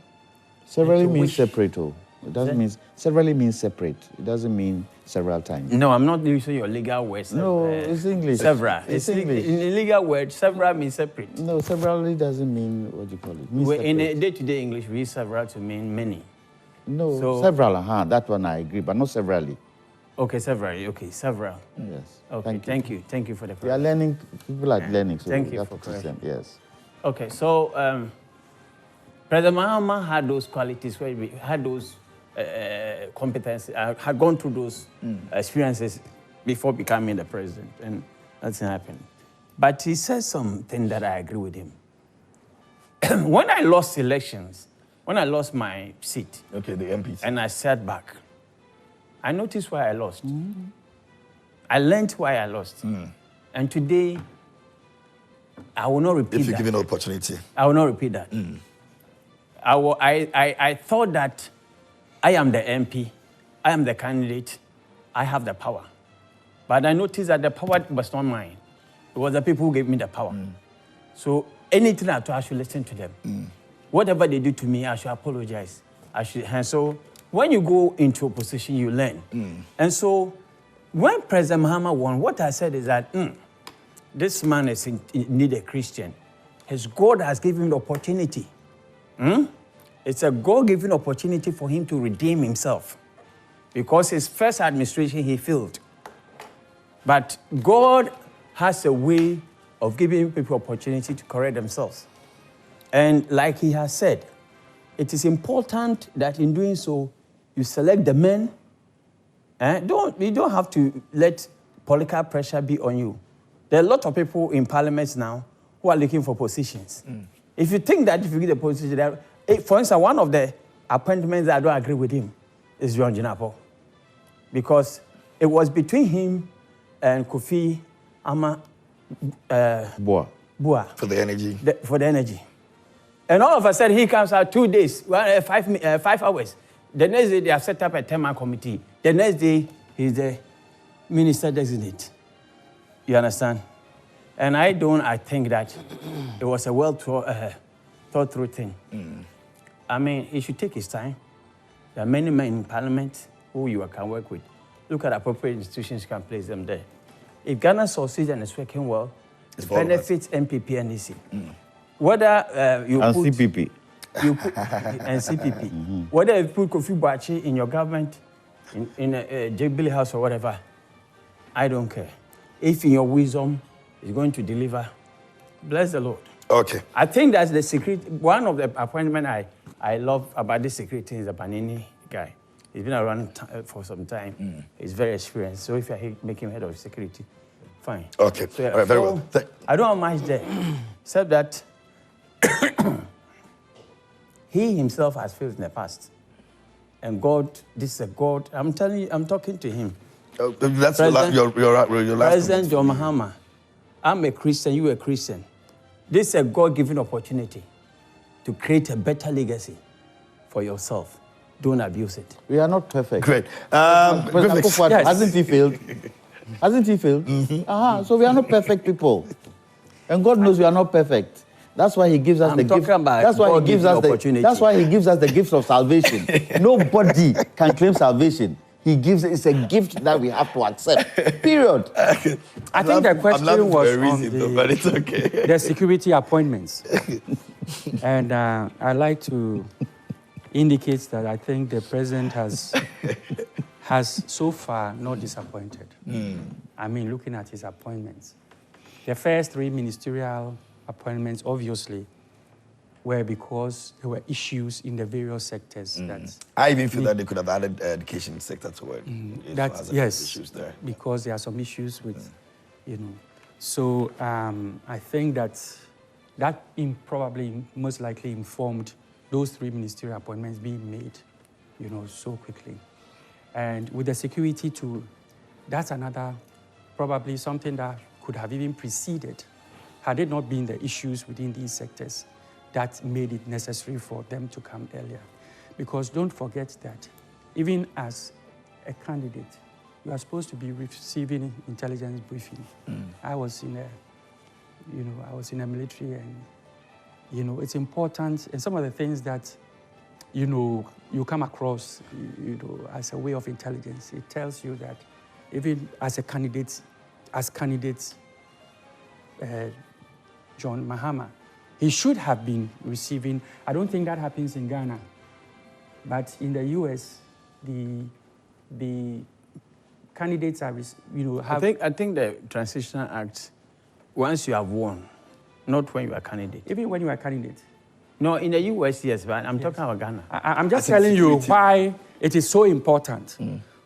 Severally means separate. It doesn't mean severally means separate. It doesn't mean several times. No, I'm not using your legal words. No, it's English. Several. It's English. In the legal word, several means separate. No, severally doesn't mean what you call it. Means in a day-to-day English, we use several to mean many. No, so, several. That one I agree, but not severally. Okay, severally. Okay, several. Yes. Okay, thank you. Thank you for the. We are learning. People are learning. So thank you for Christian. Yes. Okay, so. President Mahama had those qualities, where he had those competencies, had gone through those experiences before becoming the president, and nothing happened. But he said something that I agree with him. When I lost elections, when I lost my seat, okay, the MP, and I sat back, I noticed why I lost. I learned why I lost. And today, I will not repeat that. If you're given an opportunity. I will not repeat that. I thought that I am the MP, I am the candidate, I have the power. But I noticed that the power was not mine. It was the people who gave me the power. So anything I do, I should listen to them. Whatever they do to me, I should apologize. And so when you go into opposition, you learn. And so when President Mahama won, what I said is that this man is indeed a Christian. His God has given him the opportunity. It's a God-given opportunity for him to redeem himself. Because his first administration, he failed. But God has a way of giving people opportunity to correct themselves. And like he has said, it is important that in doing so, you select the men. You don't have to let political pressure be on you. There are a lot of people in parliaments now who are looking for positions. If you think that if you get a position, for instance, one of the appointments that I don't agree with him is John Jinapo. Because it was between him and Kofi Ama Bua. For the energy. For the energy. And all of a sudden, he comes out 2 days, 5 hours. The next day, they have set up a 10-man committee. The next day, he's the minister designate. You understand? And I think that it was a thought-through thing. I mean, he should take his time. There are many men in parliament who you can work with. Look at appropriate institutions, you can place them there. If Ghana succeeds and is working well, it benefits NPP and NEC. Whether you and put... CPP. You put, and CPP. Whether you put Kofi Boachi in your government, in a Jubilee House or whatever, I don't care. If in your wisdom is going to deliver, bless the Lord. Okay. I think that's the secret. One of the appointments I love about this security is the Panini guy. He's been around for some time. He's very experienced. So if you make him head of security, fine. Okay. So, all right, very well. I don't have much there, except that he himself has failed in the past. And God, this is a God, I'm telling you, I'm talking to him. That's your last President John Mahama, I'm a Christian, you are a Christian. This is a God-given opportunity to create a better legacy for yourself. Don't abuse it. We are not perfect. Great. Yes. Hasn't he failed? Hasn't he failed? So we are not perfect people. And God knows we are not perfect. That's why he gives us the gift. That's why he gives us that's why he gives us the gift of salvation. Nobody can claim salvation. He gives it's a gift that we have to accept. Period. I think the question was on but it's okay. the security appointments. And I'd like to indicate that I think the president has so far not disappointed. I mean, looking at his appointments. The first 3 ministerial appointments, obviously, were because there were issues in the various sectors. I even feel that they could have added the education sector to it. Yes, issues there. Because there are some issues with, So I think that probably most likely informed those 3 ministerial appointments being made, so quickly. And with the security too, that's another, probably something that could have even preceded, had it not been the issues within these sectors that made it necessary for them to come earlier. Because don't forget that even as a candidate, you are supposed to be receiving intelligence briefing. I was in a military, and it's important. And some of the things that you come across, as a way of intelligence, it tells you that even as a candidate, John Mahama, he should have been receiving. I don't think that happens in Ghana, but in the US, the candidates are, have. I think the Transitional Act, once you have won, not when you are a candidate. Even when you are a candidate. No, in the US, yes, but I'm talking about Ghana. I'm just telling you why it is so important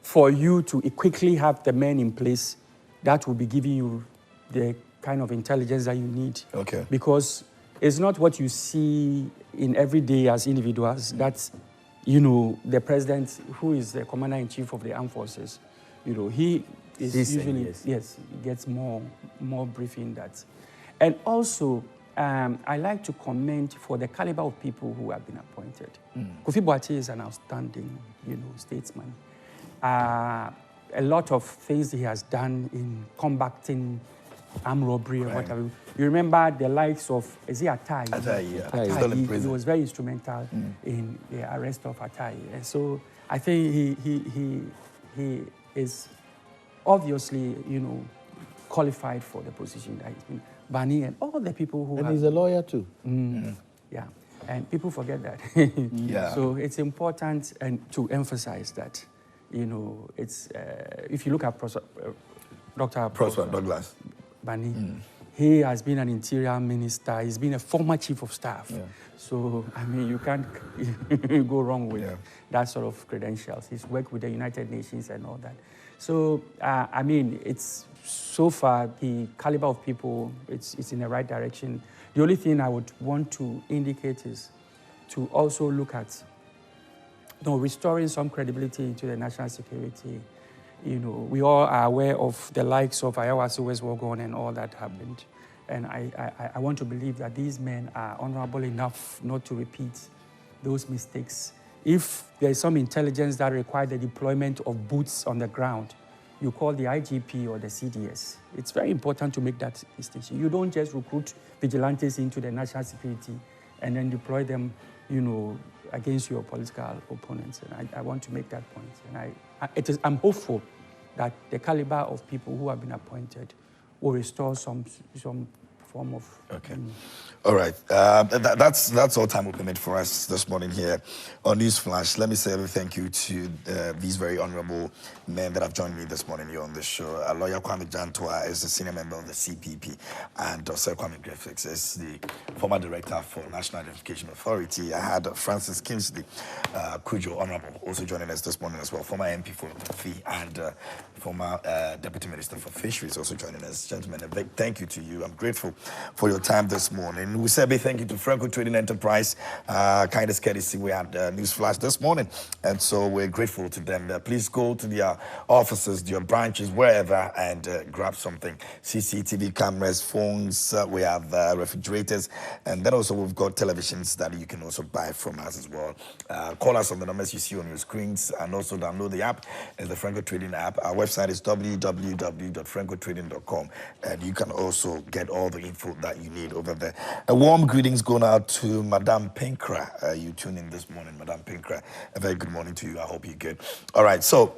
for you to quickly have the men in place that will be giving you the kind of intelligence that you need. Okay. Because it's not what you see in every day as individuals. That's, the president, who is the commander-in-chief of the armed forces, he is usually, yes, he gets more briefing that. And also, I like to comment for the caliber of people who have been appointed. Kofi Boakye is an outstanding, statesman. A lot of things he has done in combating armed robbery or whatever. You remember the likes of, is it Atai? Atai, he was very instrumental in the arrest of Atai. And so I think he is obviously, qualified for the position that he's been. Bani and all the people who And he's a lawyer too. Yeah, and people forget that. Yeah. So it's important to emphasize that, it's, if you look at Dr. Prosper Douglas Bani, he has been an interior minister. He's been a former chief of staff. Yeah. So, I mean, you can't go wrong with that sort of credentials. He's worked with the United Nations and all that. So, I mean, it's so far the caliber of people, it's in the right direction. The only thing I would want to indicate is to also look at, restoring some credibility into the national security. We all are aware of the likes of Ayawaso West Wogon and all that happened. And I want to believe that these men are honorable enough not to repeat those mistakes. If there's some intelligence that requires the deployment of boots on the ground, you call the IGP or the CDS. It's very important to make that distinction. You don't just recruit vigilantes into the national security and then deploy them, against your political opponents. And I want to make that point. And I'm hopeful that the caliber of people who have been appointed will restore some form of... Okay. All right. That's all time we permit for us this morning here on Newsflash. Let me say a thank you to these very honorable men that have joined me this morning here on the show. Lawyer Kwame Jantua is the senior member of the CPP, and Sir Kwame Griffiths is the former director for National Identification Authority. I had Francis Kingsley Cudjoe, honorable, also joining us this morning as well, former MP for Fee and former Deputy Minister for Fisheries, also joining us. Gentlemen, a big thank you to you. I'm grateful for your time this morning. We say a big thank you to Franco Trading Enterprise, kindest courtesy. We had Newsflash this morning, and so we're grateful to them. Please go to their offices, their branches, wherever, and grab something. CCTV cameras, phones, we have refrigerators, and then also we've got televisions that you can also buy from us as well. Call us on the numbers you see on your screens, and also download the app, the Franco Trading app. Our website is www.francotrading.com, and you can also get all the info that you need over there. A warm greetings going out to Madame Pinkra. You tuned in this morning, Madame Pinkra. A very good morning to you. I hope you're good. All right, so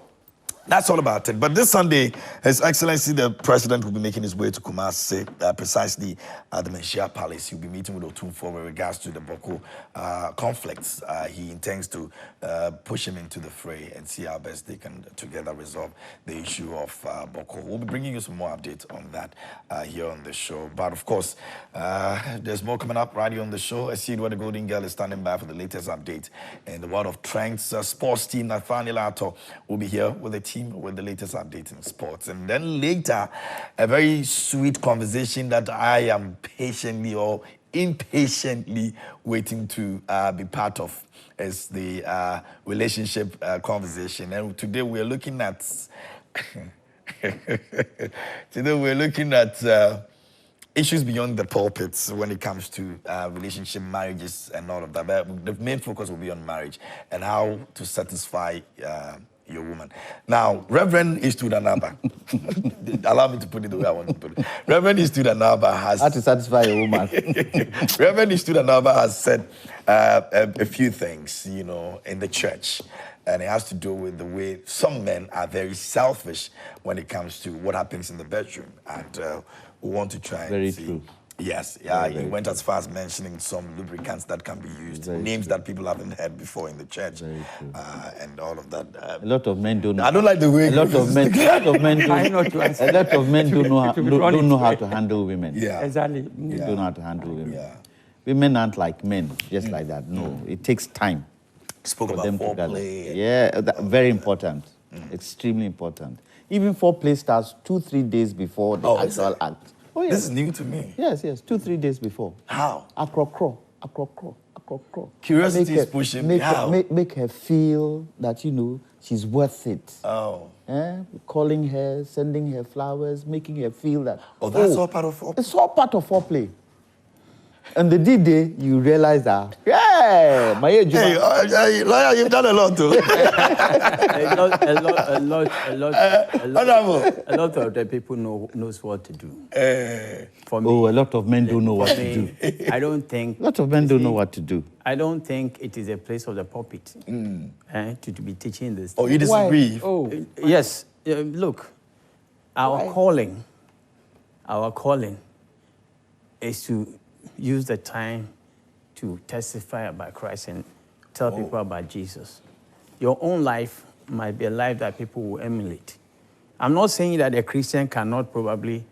that's all about it. But this Sunday, His Excellency the President will be making his way to Kumasi, precisely at the Menchia Palace. He'll be meeting with Otumfuo with regards to the Boko conflicts. He intends to push him into the fray and see how best they can together resolve the issue of Boko. We'll be bringing you some more updates on that here on the show. But of course, there's more coming up right here on the show. I see where the Golden Girl is standing by for the latest update in the world of trends. Sports team Nathaniel Ato will be here with the team with the latest updates in sports. And then later, a very sweet conversation that I am patiently or impatiently waiting to be part of is the relationship conversation. And today we're looking at issues beyond the pulpits when it comes to relationship, marriages, and all of that. But the main focus will be on marriage and how to satisfy your woman. Now, Reverend Istudanaba, allow me to put it the way I want to put it. Reverend Istudanaba has... How to satisfy a woman. Reverend Istudanaba has said a few things, in the church. And it has to do with the way some men are very selfish when it comes to what happens in the bedroom. And we want to try and see... True. Yes, he went as far as mentioning some lubricants that can be used, names that people haven't heard before in the church, and all of that. A lot of men don't know. I don't like the way a lot of men don't know how to handle women. Yeah, exactly. They don't know how to handle women. Yeah. women aren't like men, just like that. No, it takes time. Spoke about foreplay. Yeah, very important. Extremely important. Even foreplay starts 2-3 days before the actual act. Oh, yes. This is new to me. Yes, 2-3 days before. How? Acro. Curiosity is pushing me. How? Make her feel that, she's worth it. Oh. Calling her, sending her flowers, making her feel that. Oh, that's all part of foreplay? It's all part of foreplay. And the D-Day, you realize that, my age. Hey, lawyer, you've done a lot too. A lot of the people knows what to do. For me, a lot of men don't know what to do. I don't think... A lot of men don't know what to do. I don't think it is a place of the pulpit to be teaching this. Oh, you disagree? Why? Oh. Yes. Look, our calling is to use the time to testify about Christ and tell people about Jesus. Your own life might be a life that people will emulate. I'm not saying that a Christian cannot probably,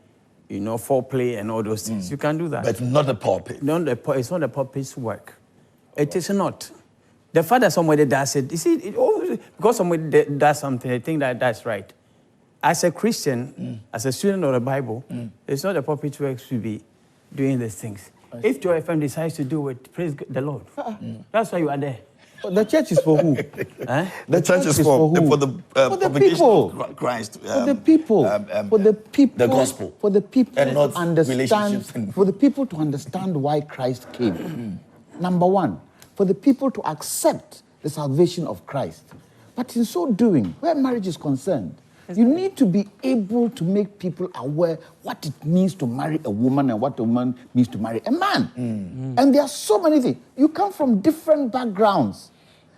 foreplay and all those things. You can do that. But not the pulpit. It's not the pulpit's work. It is not. The fact that somebody does it, you see, because somebody does something, they think that that's right. As a Christian, as a student of the Bible, it's not the pulpit's work to be doing these things. If your FM decides to do it, praise the Lord. That's why you are there. The church is for who? The church is for who? For the people. Of Christ. For the people. For the people. The gospel. For the people and not to understand. For the people to understand why Christ came. Number one, for the people to accept the salvation of Christ. But in so doing, where marriage is concerned, you need to be able to make people aware what it means to marry a woman and what a woman means to marry a man. And there are so many things. You come from different backgrounds.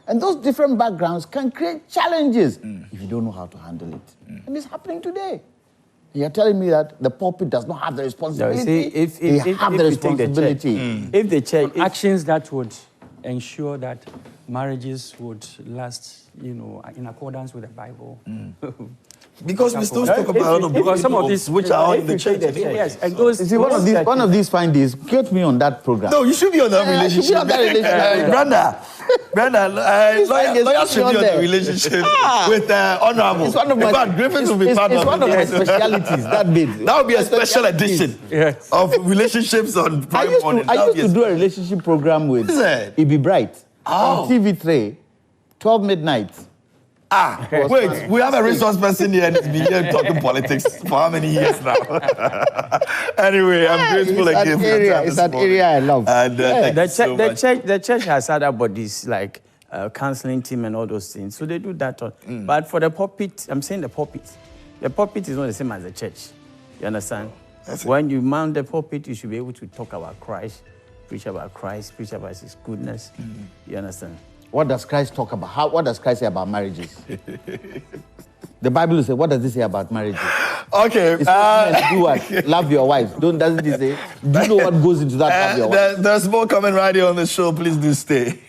And those different backgrounds can create challenges if you don't know how to handle it. And it's happening today. You're telling me that the pulpit does not have the responsibility? They have the responsibility. If the church... Actions that would ensure that marriages would last, in accordance with the Bible. Because we still talk about because some of these which are in the church. Yes, and those. See, one of these fine days, get me on that program. No, you should be on that relationship. Brenda, lawyers should be on the relationship with Honorable. It's one of my. Griffiths will be part of it. It's one of my specialities. That would be a special edition of relationships on Prime Morning. I used to do a relationship program with Ibi Bright on TV3, 12 midnight. Wait, we have a resource person here and he's been here talking politics for how many years now? Anyway, I'm grateful again for your time. It's an area I love. And, the church has other bodies like counseling team and all those things. So they do that. But for the pulpit, I'm saying the pulpit is not the same as the church. You understand? When you mount the pulpit, you should be able to talk about Christ, preach about his goodness. You understand? What does Christ talk about? What does Christ say about marriages? The Bible says, what does it say about marriages? Okay. Do what? Love your wives. Doesn't it say? Do you know what goes into that? Love your wives? There's more coming right here on the show. Please do stay.